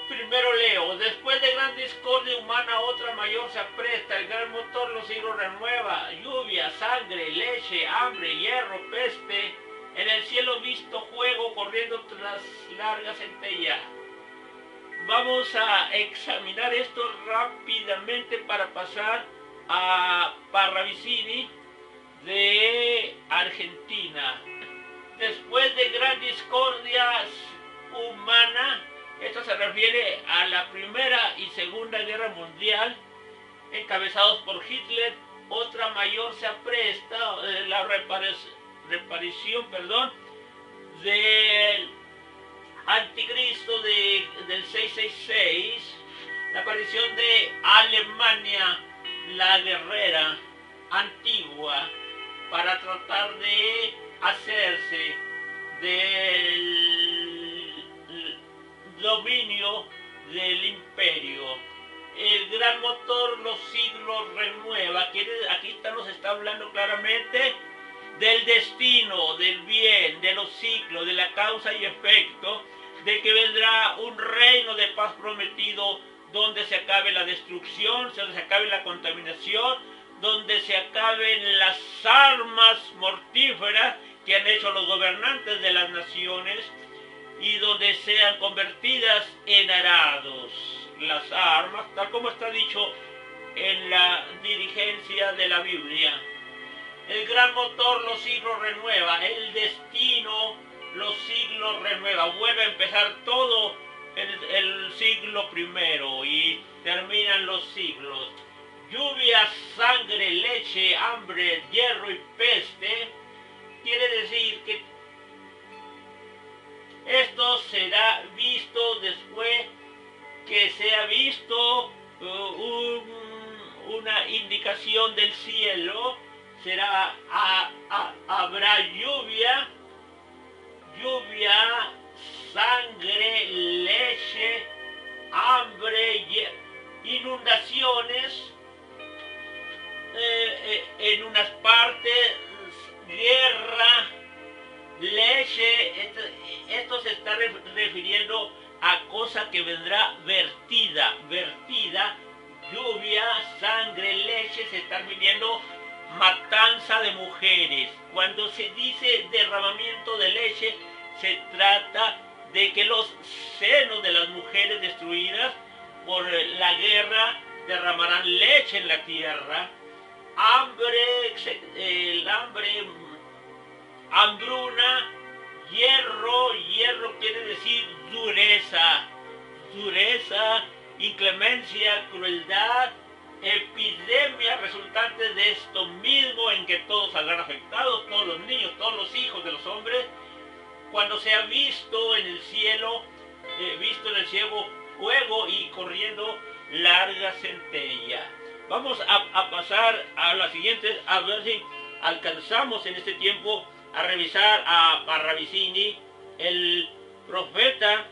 Primero leo: después de gran discordia humana, otra mayor se apresta, el gran motor los siglos renueva, lluvia, sangre, leche, hambre, hierro, peste, en el cielo visto fuego corriendo tras larga centella. Vamos a examinar esto rápidamente para pasar a Parravicini de Argentina. Después de gran discordia humana, esto se refiere a la Primera y Segunda Guerra Mundial, encabezados por Hitler, otra mayor se apresta, la reparición del anticristo del 666, la aparición de Alemania, la guerrera antigua, para tratar de hacerse del dominio del imperio. El gran motor los siglos renueva. Aquí nos está hablando claramente del destino, del bien, de los ciclos, de la causa y efecto, de que vendrá un reino de paz prometido, donde se acabe la destrucción, donde se acabe la contaminación, donde se acaben las armas mortíferas que han hecho los gobernantes de las naciones, y donde sean convertidas en arados las armas, tal como está dicho en la dirigencia de la Biblia. El gran motor los siglos renueva, el destino los siglos renueva, vuelve a empezar todo el siglo primero y terminan los siglos. Lluvia, sangre, leche, hambre, hierro y peste, quiere decir que esto será visto después que se ha visto una indicación del cielo. Habrá lluvia, sangre, leche, hambre, inundaciones en unas partes, guerra, leche. Esto se está refiriendo a cosa que vendrá vertida, lluvia, sangre, leche, se están viniendo matanza de mujeres. Cuando se dice derramamiento de leche, se trata de que los senos de las mujeres destruidas por la guerra derramarán leche en la tierra. Hambruna, hierro quiere decir dureza, inclemencia, crueldad, epidemia resultante de esto mismo en que todos saldrán afectados, todos los niños, todos los hijos de los hombres, cuando se ha visto en el cielo fuego y corriendo larga centella. Vamos a pasar a las siguientes, a ver si alcanzamos en este tiempo a revisar a Parravicini, el profeta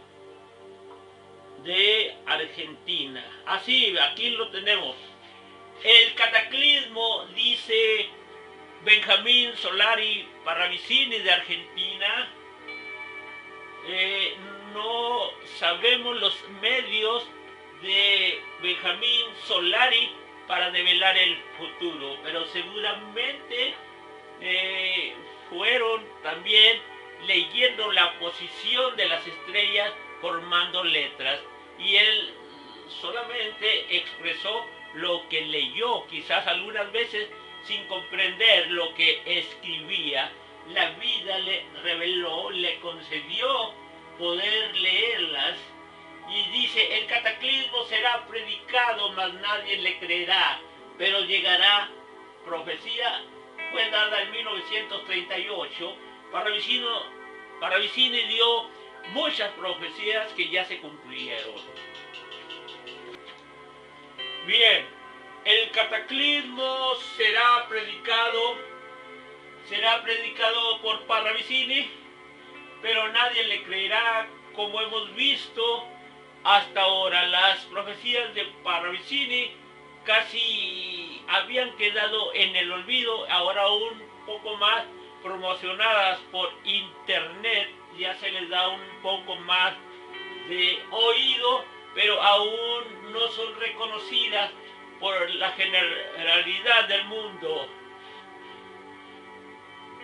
de Argentina. Así, aquí lo tenemos. El cataclismo, dice Benjamín Solari Parravicini de Argentina. No sabemos los medios de Benjamín Solari para develar el futuro, pero seguramente fueron también leyendo la posición de las estrellas formando letras, y él solamente expresó lo que leyó, quizás algunas veces sin comprender lo que escribía. La vida le reveló, le concedió poder leerlas, y dice: el cataclismo será predicado, mas nadie le creerá, pero llegará. Profecía fue dada en 1938. Parravicini dio muchas profecías que ya se cumplieron. Bien, el cataclismo será predicado por Parravicini, pero nadie le creerá, como hemos visto hasta ahora. Las profecías de Parravicini casi habían quedado en el olvido, ahora un poco más promocionadas por internet, ya se les da un poco más de oído, pero aún no son reconocidas por la generalidad del mundo.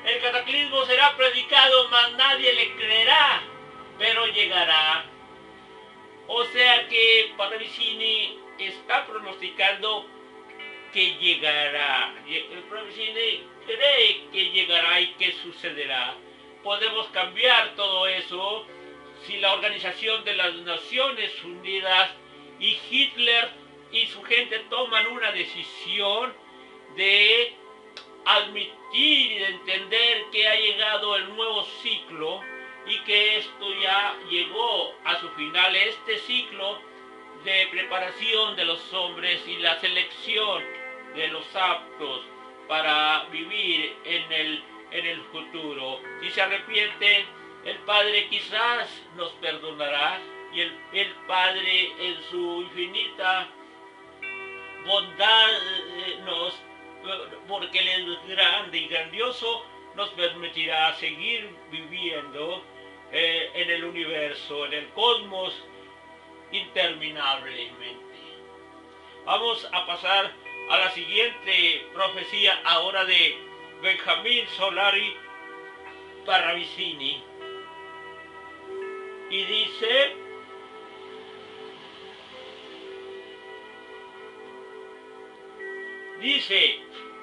El cataclismo será predicado, mas nadie le creerá, pero llegará. O sea que Parravicini está pronosticando que llegará. Parravicini cree que llegará y que sucederá. Podemos cambiar todo eso si la Organización de las Naciones Unidas y Hitler y su gente toman una decisión de admitir y de entender que ha llegado el nuevo ciclo y que esto ya llegó a su final, este ciclo de preparación de los hombres y la selección de los aptos para vivir en el futuro. Si se arrepienten, el Padre quizás nos perdonará, y el Padre en su infinita bondad porque Él es grande y grandioso, nos permitirá seguir viviendo en el universo, en el cosmos, interminablemente. Vamos a pasar a la siguiente profecía ahora de Benjamín Solari Parravicini, y dice: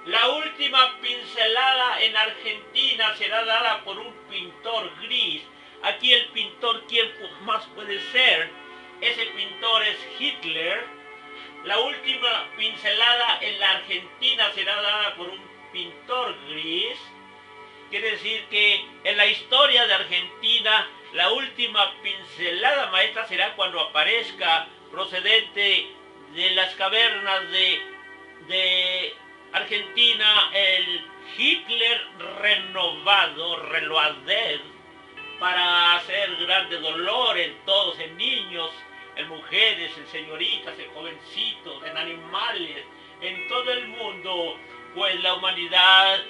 la última pincelada en Argentina será dada por un pintor gris. Aquí el pintor, ¿quién más puede ser? Ese pintor es Hitler. La última pincelada en la Argentina será dada por un pintor gris. Quiere decir que en la historia de Argentina, la última pincelada maestra será cuando aparezca, procedente de las cavernas de Argentina, el Hitler renovado, reloaded, para hacer grande dolor en todos, en niños, en mujeres, en señoritas, en jovencitos, en animales, en todo el mundo, pues la humanidad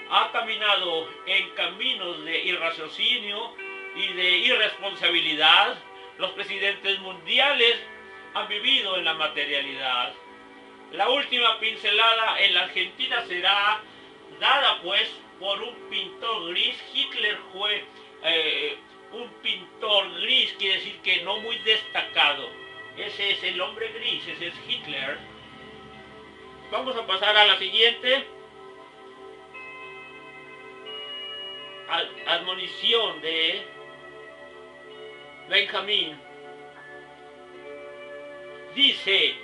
ha caminado en caminos de irraciocinio y de irresponsabilidad. Los presidentes mundiales han vivido en la materialidad. La última pincelada en la Argentina será dada pues por un pintor gris. Hitler fue un pintor gris, quiere decir que no muy destacado. Ese es el hombre gris, ese es Hitler. Vamos a pasar a la siguiente. Admonición de Benjamín. Dice: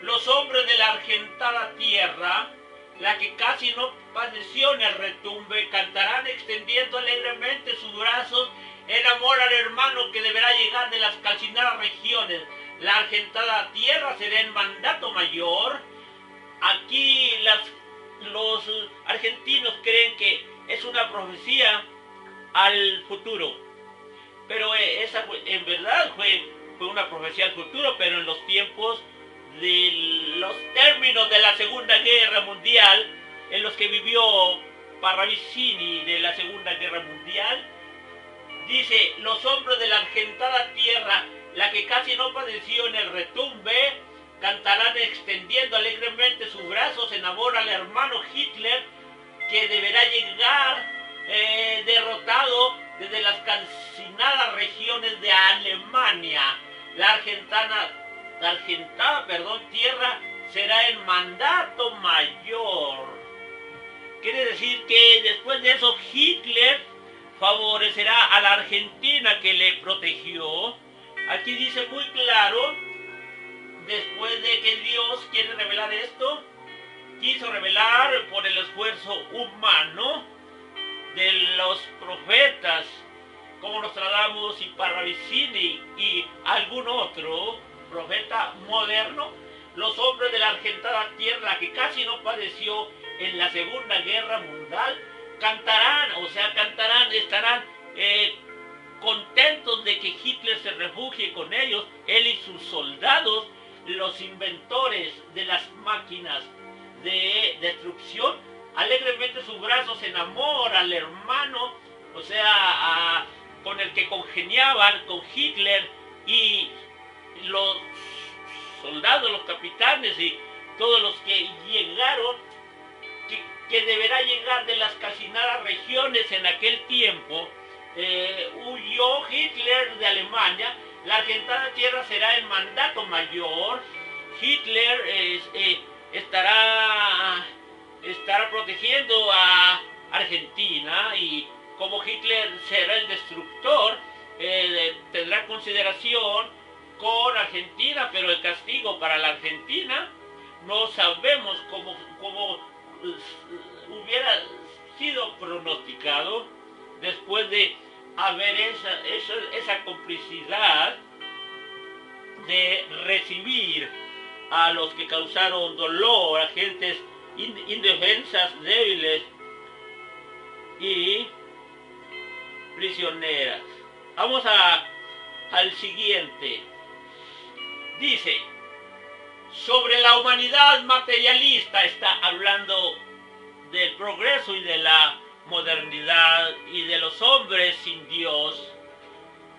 los hombres de la argentada tierra, la que casi no padeció en el retumbe, cantarán extendiendo alegremente sus brazos en amor al hermano que deberá llegar de las calcinadas regiones. La argentada tierra será en mandato mayor. Aquí los argentinos creen que es una profecía al futuro, pero esa en verdad fue una profecía al futuro, pero en los tiempos de los términos de la Segunda Guerra Mundial, en los que vivió Parravicini de la Segunda Guerra Mundial. Dice: los hombres de la argentada tierra, la que casi no padeció en el retumbe, cantarán extendiendo alegremente sus brazos en amor al hermano Hitler, que deberá llegar derrotado desde las calcinadas regiones de Alemania. La argentada tierra será en mandato mayor. Quiere decir que después de eso Hitler favorecerá a la Argentina que le protegió. Aquí dice muy claro, después de que Dios quiere revelar esto, quiso revelar por el esfuerzo humano de los profetas como Nostradamus y Parravicini y algún otro profeta moderno, los hombres de la argentada tierra que casi no padeció en la Segunda Guerra Mundial, cantarán, estarán contentos de que Hitler se refugie con ellos, él y sus soldados, los inventores de las máquinas de destrucción, alegremente sus brazos en amor al hermano, con el que congeniaban con Hitler, y los soldados, los capitanes y todos los que llegaron, que deberá llegar de las calcinadas regiones en aquel tiempo. Huyó Hitler de Alemania, la argentada tierra será en mandato mayor. Hitler estará protegiendo a Argentina, y como Hitler será el destructor, tendrá consideración con Argentina, pero el castigo para la Argentina no sabemos cómo hubiera sido pronosticado después de haber esa complicidad de recibir a los que causaron dolor, a gentes indefensas, débiles y prisioneras. Vamos al siguiente. Dice: sobre la humanidad materialista, está hablando del progreso y de la modernidad y de los hombres sin Dios.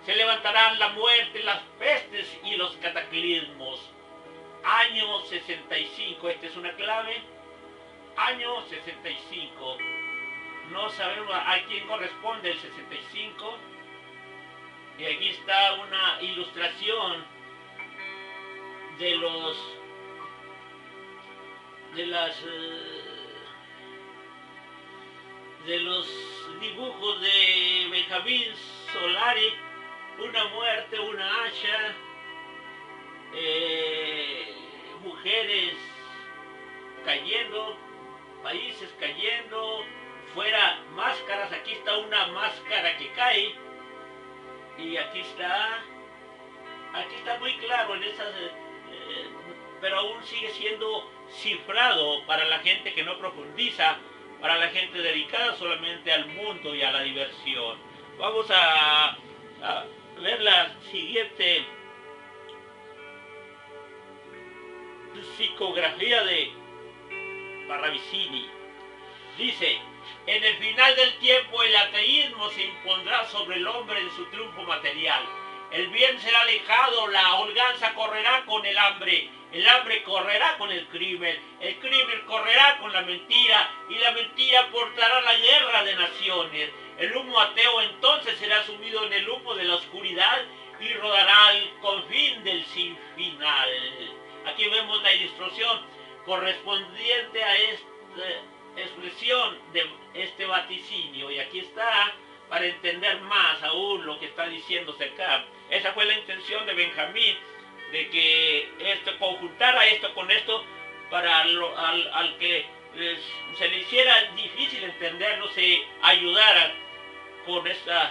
Se levantarán la muerte, las pestes y los cataclismos. Año 65, esta es una clave. Año 65. No sabemos a quién corresponde el 65. Y aquí está una ilustración de los dibujos de Benjamín Solari: una muerte, una hacha, mujeres cayendo, países cayendo, fuera máscaras. Aquí está una máscara que cae, y aquí está muy claro en esas, pero aún sigue siendo cifrado para la gente que no profundiza, para la gente dedicada solamente al mundo y a la diversión. Vamos a ver la siguiente psicografía de Parravicini. Dice: en el final del tiempo el ateísmo se impondrá sobre el hombre en su triunfo material. El bien será alejado, la holganza correrá con el hambre, El hambre correrá con el crimen correrá con la mentira, y la mentira portará la guerra de naciones. El humo ateo entonces será sumido en el humo de la oscuridad y rodará al confín del sin final. Aquí vemos la ilustración correspondiente a esta expresión de este vaticinio, y aquí está para entender más aún lo que está diciéndose acá. Esa fue la intención de Benjamín, de que esto conjuntara esto con esto para al que se le hiciera difícil entenderlo, se ayudara con esta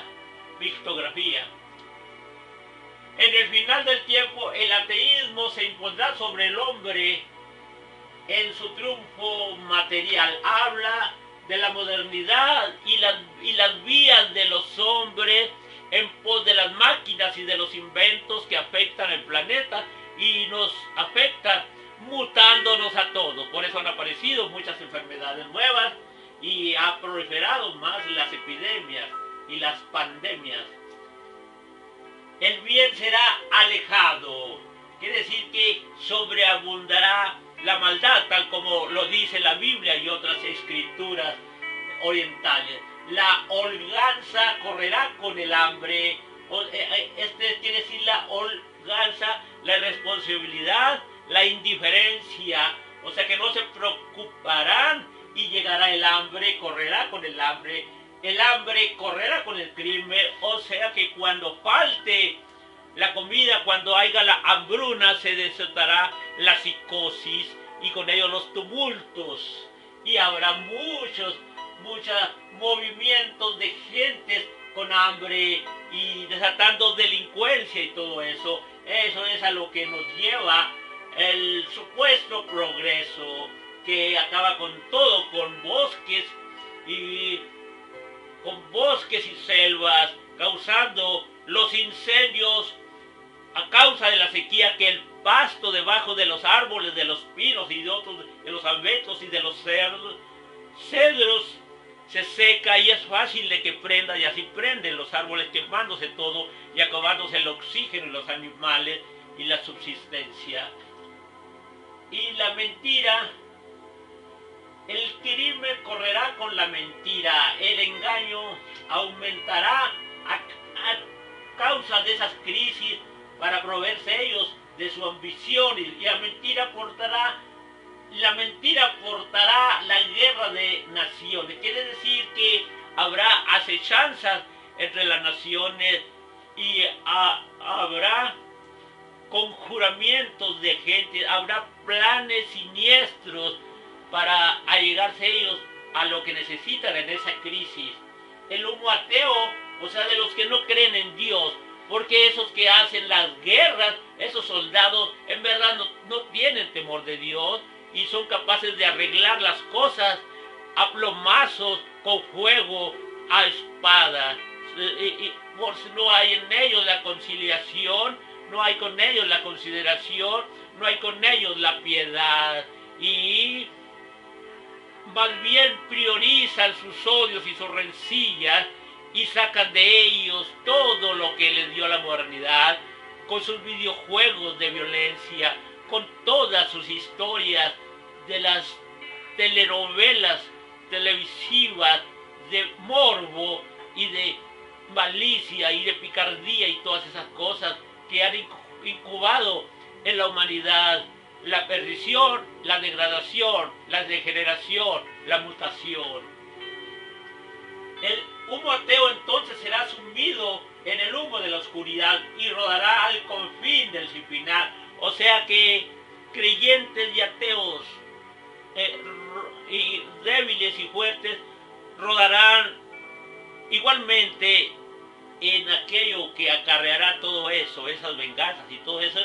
pictografía. En el final del tiempo, el ateísmo se impondrá sobre el hombre en su triunfo material. Habla de la modernidad y las vías de los hombres en pos de las máquinas y de los inventos que afectan el planeta y nos afectan mutándonos a todos. Por eso han aparecido muchas enfermedades nuevas y ha proliferado más las epidemias y las pandemias. El bien será alejado, quiere decir que sobreabundará la maldad, tal como lo dice la Biblia y otras escrituras orientales. La holganza correrá con el hambre. Este quiere decir la holganza, la irresponsabilidad, la indiferencia. O sea que no se preocuparán y llegará el hambre, correrá con el hambre. El hambre correrá con el crimen. O sea que cuando falte la comida, cuando haya la hambruna, se desatará la psicosis y con ello los tumultos. Y habrá muchos movimientos de gentes con hambre y desatando delincuencia y todo eso. Eso es a lo que nos lleva el supuesto progreso que acaba con todo, con bosques y selvas, causando los incendios a causa de la sequía, que el pasto debajo de los árboles, de los pinos y de otros, de los abetos y de los cedros se seca y es fácil de que prenda, y así prenden los árboles, quemándose todo y acabándose el oxígeno y los animales y la subsistencia. Y la mentira, el crimen correrá con la mentira, el engaño aumentará a causa de esas crisis para proveerse ellos de su ambición, y la mentira portará la guerra de naciones. Quiere decir que habrá acechanzas entre las naciones y habrá conjuramientos de gente, habrá planes siniestros para allegarse ellos a lo que necesitan en esa crisis. El humo ateo, o sea, de los que no creen en Dios, porque esos que hacen las guerras, esos soldados, en verdad no tienen temor de Dios y son capaces de arreglar las cosas a plomazos, con fuego, a espada. No hay en ellos la conciliación, no hay con ellos la consideración, no hay con ellos la piedad, y más bien priorizan sus odios y sus rencillas y sacan de ellos todo lo que les dio la modernidad, con sus videojuegos de violencia, con todas sus historias de las telenovelas televisivas de morbo y de malicia y de picardía y todas esas cosas que han incubado en la humanidad la perdición, la degradación, la degeneración, la mutación. El humo ateo entonces será sumido en el humo de la oscuridad y rodará al confín del sin final. O sea que creyentes y ateos, y débiles y fuertes, rodarán igualmente en aquello que acarreará todo eso, esas venganzas y todo eso.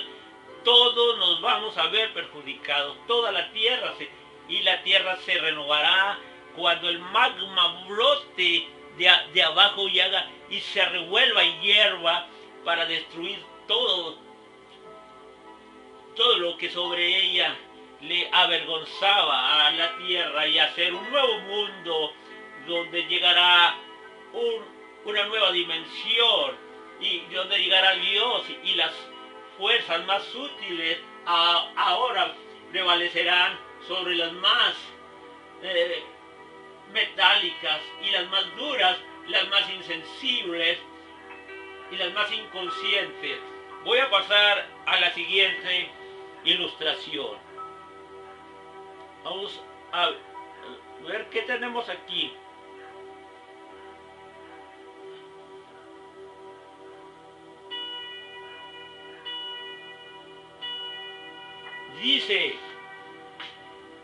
Todos nos vamos a ver perjudicados, toda la tierra y la tierra se renovará cuando el magma brote de abajo y se revuelva y hierva para destruir todo lo que sobre ella le avergonzaba a la tierra, y hacer un nuevo mundo donde llegará una nueva dimensión y donde llegará Dios y las fuerzas más útiles ahora prevalecerán sobre las más metálicas, y las más duras, las más insensibles y las más inconscientes. Voy a pasar a la siguiente ilustración. Vamos a ver qué tenemos aquí. Dice,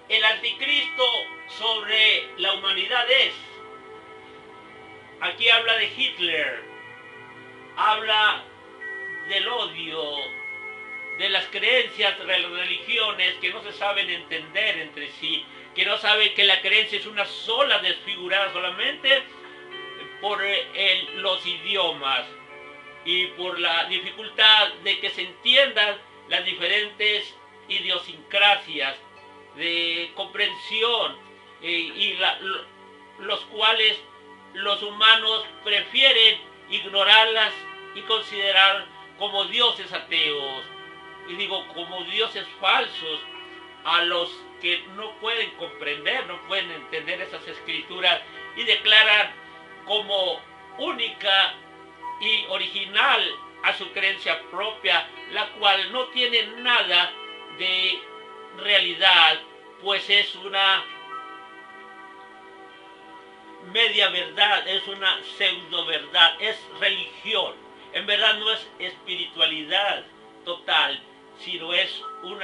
el anticristo sobre la humanidad es. Aquí habla de Hitler, habla del odio, de las creencias de las religiones que no se saben entender entre sí, que no saben que la creencia es una sola, desfigurada solamente por los idiomas y por la dificultad de que se entiendan las diferentes idiosincrasias de comprensión los cuales los humanos prefieren ignorarlas y considerar como dioses ateos, y digo como dioses falsos, a los que no pueden comprender, no pueden entender esas escrituras, y declaran como única y original a su creencia propia, la cual no tiene nada de realidad, pues es una media verdad, es una pseudo verdad, es religión. En verdad no es espiritualidad total, sino es un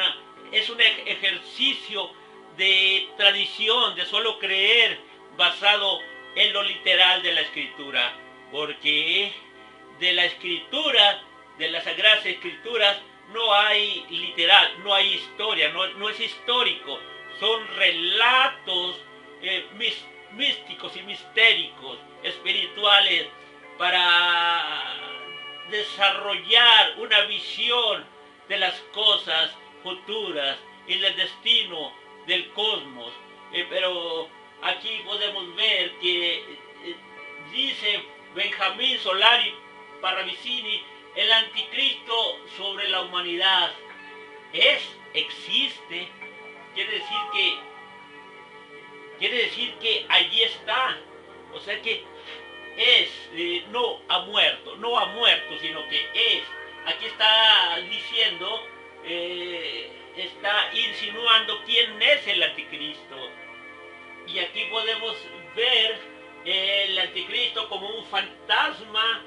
ejercicio de tradición, de solo creer basado en lo literal de la escritura, porque de la escritura, de las sagradas escrituras, no hay literal, no hay historia, no es histórico, son relatos místicos y mistéricos, espirituales, para desarrollar una visión de las cosas futuras y del destino del cosmos. Pero aquí podemos ver que dice Benjamín Solari Parravicini, el anticristo sobre la humanidad existe, quiere decir que allí está, o sea que no ha muerto, sino que es. Aquí está diciendo, está insinuando quién es el anticristo, y aquí podemos ver el anticristo como un fantasma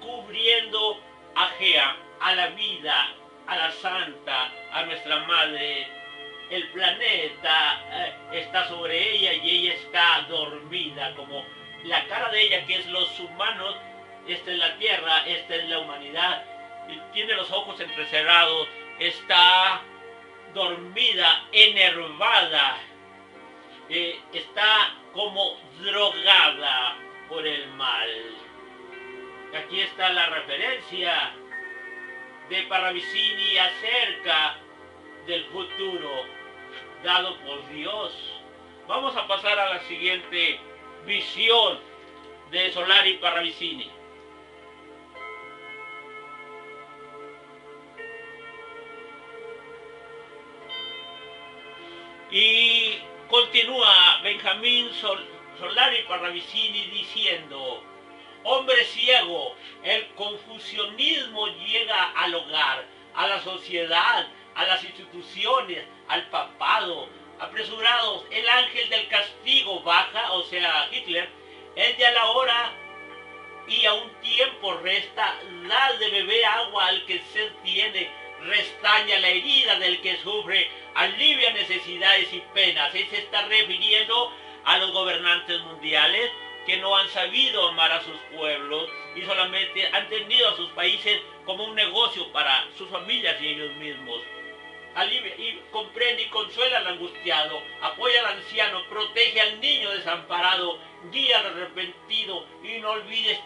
cubriendo a Gea, a la vida, a la santa, a nuestra madre. El planeta está sobre ella y ella está dormida, como la cara de ella, que es los humanos. Esta es la tierra, esta es la humanidad, tiene los ojos entrecerrados, está dormida, enervada, está como drogada por el mal. Aquí está la referencia de Parravicini acerca del futuro dado por Dios. Vamos a pasar a la siguiente visión de Solari Parravicini. Y continúa Benjamín Solari Parravicini diciendo: hombre ciego, el confucianismo llega al hogar, a la sociedad, a las instituciones, al papado. Apresurados, el ángel del castigo baja, o sea, Hitler, es ya la hora y aún tiempo resta, da de beber agua al que sed tiene, restaña la herida del que sufre, alivia necesidades y penas. Él se está refiriendo a los gobernantes mundiales que no han sabido amar a sus pueblos y solamente han tenido a sus países como un negocio para sus familias y ellos mismos. Alivia y comprende y consuela al angustiado, apoya al anciano, protege al niño desamparado, guía al arrepentido, y no olvides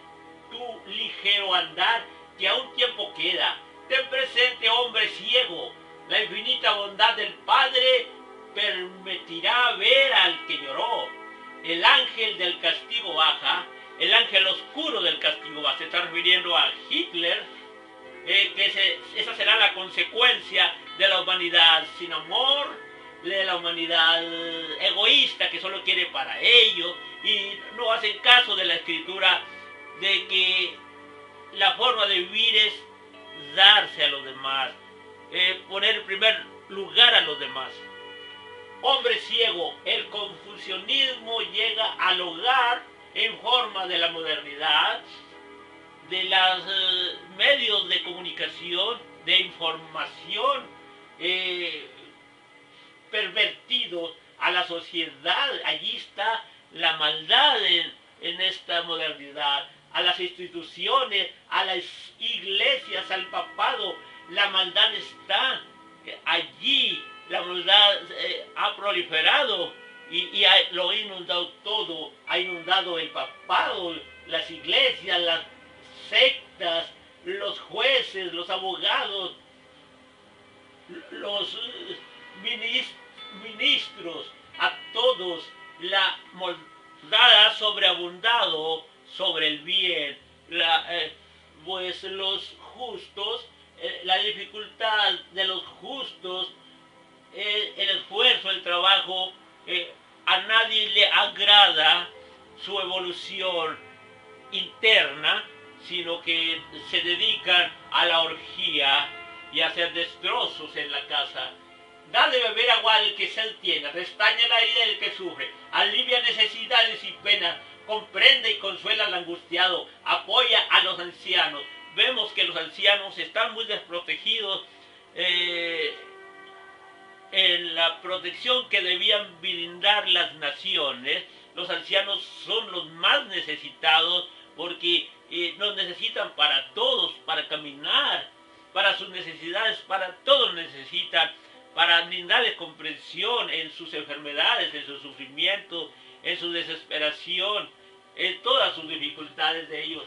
tu ligero andar, que aún tiempo queda. Ten presente, hombre ciego, la infinita bondad del Padre permitirá ver al que lloró. El ángel del castigo baja, el ángel oscuro del castigo baja. Se está refiriendo a Hitler, esa será la consecuencia de la humanidad sin amor, de la humanidad egoísta que solo quiere para ellos y no hacen caso de la Escritura de que la forma de vivir es darse a los demás, poner en primer lugar a los demás. Hombre ciego, el confucianismo llega al hogar en forma de la modernidad, de los medios de comunicación, de información, pervertidos a la sociedad. Allí está la maldad en esta modernidad, a las instituciones, a las iglesias, al papado. La maldad está allí, la maldad ha proliferado y lo ha inundado todo, ha inundado el papado, las iglesias, las sectas, los jueces, los abogados, los ministros, a todos. La maldad ha sobreabundado sobre el bien, pues los justos, la dificultad de los justos, el esfuerzo, el trabajo, a nadie le agrada su evolución interna, sino que se dedican a la orgía y a hacer destrozos en la casa. Da de beber agua al que sed tiene, restaña la herida del que sufre, alivia necesidades y penas, comprende y consuela al angustiado, apoya a los ancianos. Vemos que los ancianos están muy desprotegidos en la protección que debían brindar las naciones. Los ancianos son los más necesitados porque nos necesitan para todos, para caminar, para sus necesidades, para todos necesitan, para brindarles comprensión en sus enfermedades, en sus sufrimientos, en su desesperación, en todas sus dificultades de ellos.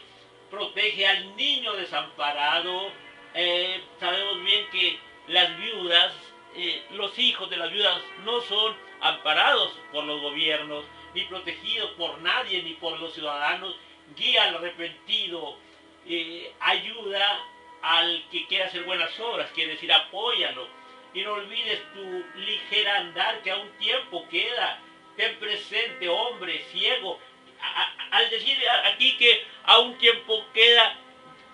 Protege al niño desamparado. Sabemos bien que las viudas, los hijos de las viudas no son amparados por los gobiernos, ni protegidos por nadie, ni por los ciudadanos. Guía al arrepentido, ayuda al que quiera hacer buenas obras, quiere decir apóyalo. Y no olvides tu ligera andar, que aún tiempo queda. Ten presente, hombre ciego. Al decir aquí que aún tiempo queda,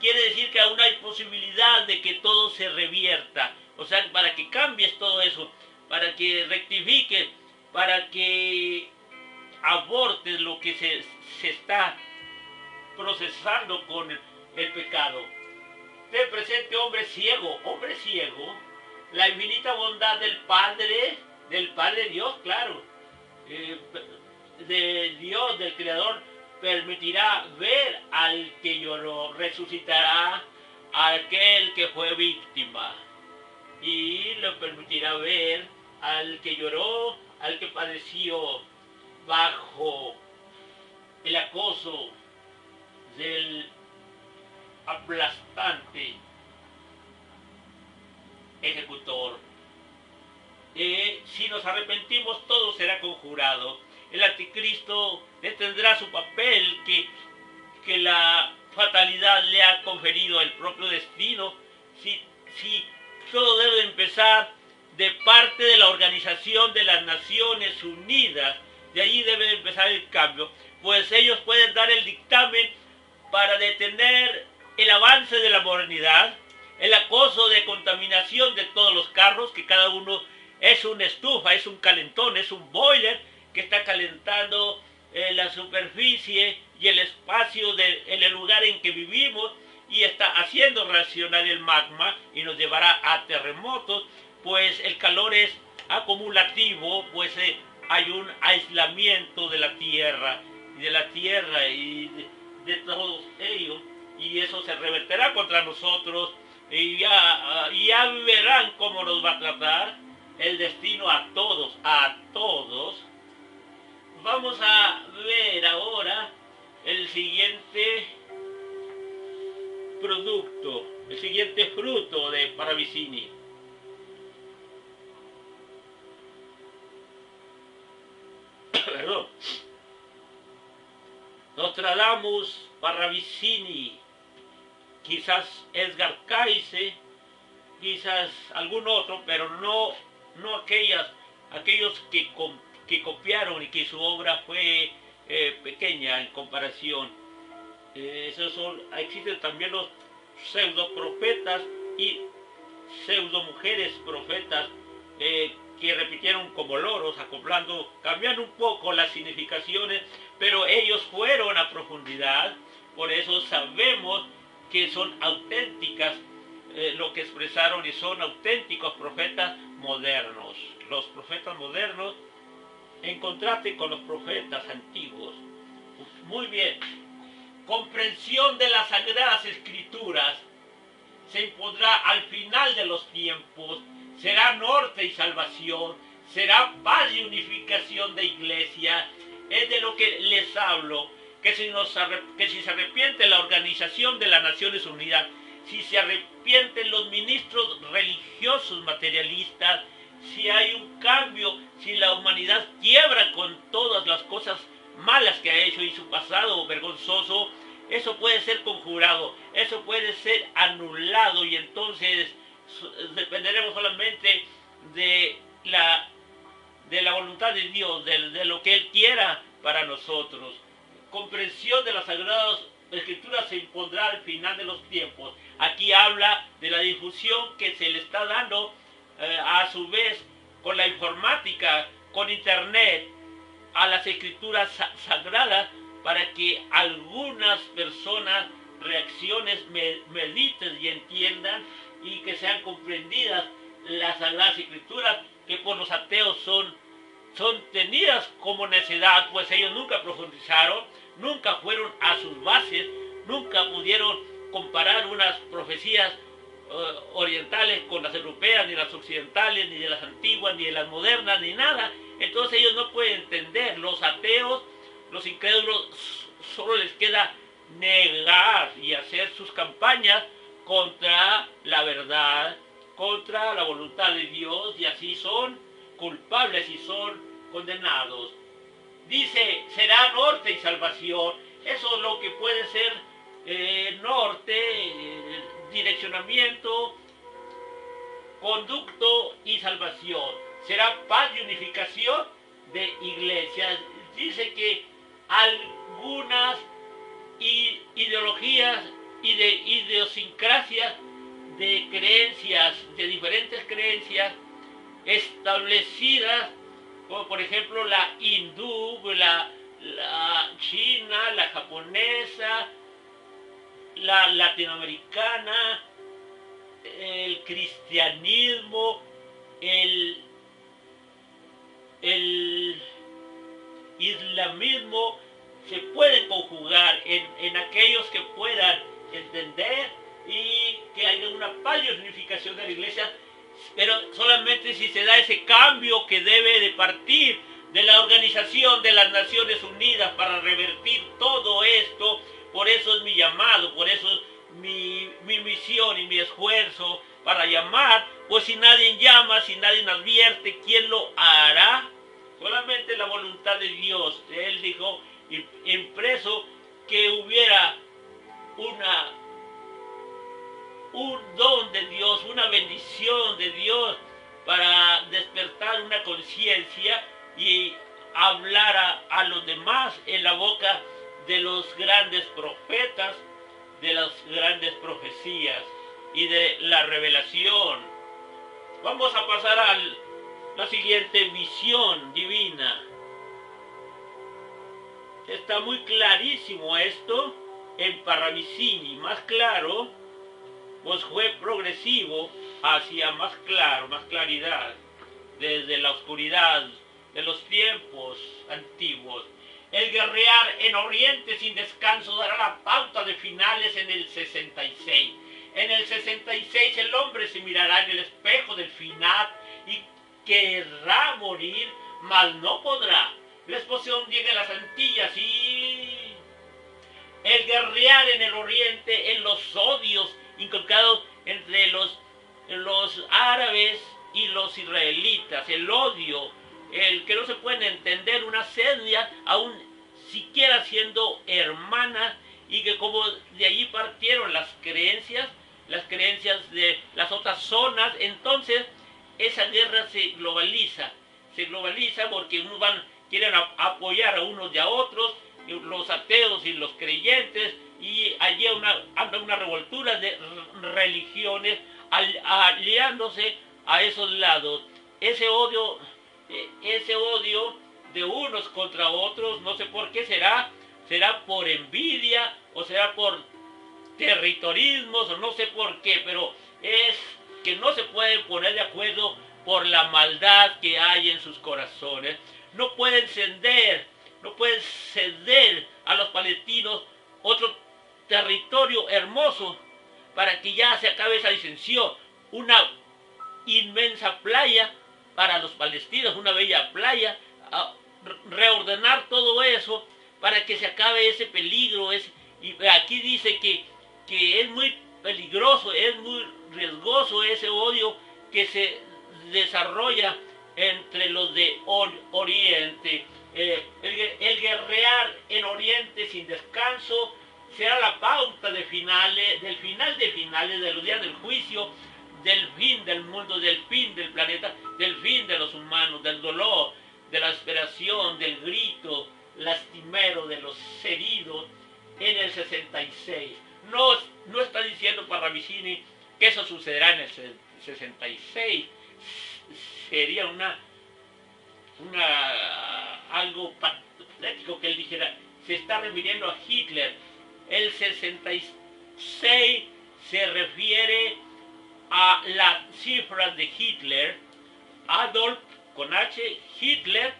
quiere decir que aún hay posibilidad de que todo se revierta. O sea, para que cambies todo eso, para que rectifiques, para que abortes lo que se está procesando con el pecado. Ten presente, hombre ciego, la infinita bondad del Padre Dios, claro, de Dios, del Creador, permitirá ver al que lloró, resucitará a aquel que fue víctima y le permitirá ver al que lloró, al que padeció bajo el acoso del aplastante ejecutor. Si nos arrepentimos, todo será conjurado. El anticristo detendrá su papel que la fatalidad le ha conferido el propio destino. Si todo debe empezar de parte de la Organización de las Naciones Unidas, de allí debe empezar el cambio, pues ellos pueden dar el dictamen para detener el avance de la modernidad, el acoso de contaminación de todos los carros, que cada uno es una estufa, es un calentón, es un boiler que está calentando la superficie y el espacio en el lugar en que vivimos, y está haciendo reaccionar el magma y nos llevará a terremotos, pues el calor es acumulativo, pues hay un aislamiento de la tierra y de todos ellos, y eso se revertirá contra nosotros, y ya verán cómo nos va a tratar el destino a todos. Vamos a ver ahora el siguiente producto, el siguiente fruto de Paravicini. Perdón. Nostradamus, Paravicini, quizás Edgar Cayce, quizás algún otro, pero no aquellos que copiaron y que su obra fue pequeña en comparación. Existen también los pseudo profetas y pseudo mujeres profetas que repitieron como loros, acoplando, cambiando un poco las significaciones, pero ellos fueron a profundidad, por eso sabemos que son auténticas lo que expresaron y son auténticos profetas modernos. Los profetas modernos en contraste con los profetas antiguos. Muy bien. Comprensión de las Sagradas Escrituras se impondrá al final de los tiempos. Será norte y salvación. Será paz y unificación de iglesia. Es de lo que les hablo. Que si se arrepiente la Organización de las Naciones Unidas, si se arrepienten los ministros religiosos materialistas, si hay un cambio, si la humanidad quiebra con todas las cosas malas que ha hecho y su pasado vergonzoso, eso puede ser conjurado, eso puede ser anulado y entonces dependeremos solamente de la voluntad de Dios, de lo que Él quiera para nosotros. Comprensión de las Sagradas Escrituras se impondrá al final de los tiempos. Aquí habla de la difusión que se le está dando a su vez con la informática, con internet, a las escrituras sagradas para que algunas personas reacciones, mediten y entiendan y que sean comprendidas las Sagradas Escrituras que por los ateos son tenidas como necedad, pues ellos nunca profundizaron, nunca fueron a sus bases, nunca pudieron comparar unas profecías orientales con las europeas, ni las occidentales, ni de las antiguas, ni de las modernas, ni nada. Entonces ellos no pueden entender. Los ateos, los incrédulos, solo les queda negar y hacer sus campañas contra la verdad, contra la voluntad de Dios, y así son culpables y son condenados. Dice, será norte y salvación. Eso es lo que puede ser norte, direccionamiento, conducto y salvación. Será paz y unificación de iglesias. Dice que algunas ideologías y de idiosincrasias de creencias, de diferentes creencias establecidas, como por ejemplo la hindú, la china, la japonesa, la latinoamericana, el cristianismo, el islamismo, se pueden conjugar en aquellos que puedan entender y que haya una paz y unificación de la iglesia, pero solamente si se da ese cambio que debe de partir de la Organización de las Naciones Unidas para revertir todo esto. Por eso es mi llamado, por eso es mi misión y mi esfuerzo para llamar, pues si nadie llama, si nadie advierte, ¿quién lo hará? Solamente la voluntad de Dios. Él dijo, impreso, que hubiera un don de Dios, una bendición de Dios para despertar una conciencia y hablar a los demás en la boca de los grandes profetas, de las grandes profecías y de la revelación. Vamos a pasar a la siguiente visión divina. Está muy clarísimo esto en Parravicini, más claro, pues fue progresivo hacia más claro, más claridad, desde la oscuridad de los tiempos antiguos. El guerrear en Oriente sin descanso dará la pauta de finales en el 66. En el 66 el hombre se mirará en el espejo del final y querrá morir, mas no podrá. La explosión llega a las Antillas y el guerrear en el Oriente, en los odios inculcados entre los árabes y los israelitas, el odio, el que no se pueden entender unas etnias, aún siquiera siendo hermanas, y que como de allí partieron las creencias, las creencias de las otras zonas. Entonces esa guerra se globaliza porque unos quieren apoyar a unos y a otros, los ateos y los creyentes, y allí anda una revoltura de religiones aliándose a esos lados. Ese odio de unos contra otros, no sé por qué será por envidia o será por territorismos o no sé por qué, pero es que no se pueden poner de acuerdo por la maldad que hay en sus corazones. No pueden ceder a los palestinos otro territorio hermoso para que ya se acabe esa disensión. Una inmensa playa para los palestinos, una bella playa, reordenar todo eso para que se acabe ese peligro. Y aquí dice que es muy peligroso, es muy riesgoso ese odio que se desarrolla entre los de Oriente. El guerrear en Oriente sin descanso será la pauta del final de finales, de los días del juicio, del fin del mundo, del fin del planeta, del fin de los humanos, del dolor, de la esperación, del grito lastimero de los heridos en el 66. No está diciendo Parravicini que eso sucederá en el 66. Sería algo patético que él dijera. Se está refiriendo a Hitler. El 66 se refiere a las cifras de Hitler. Adolf con H, Hitler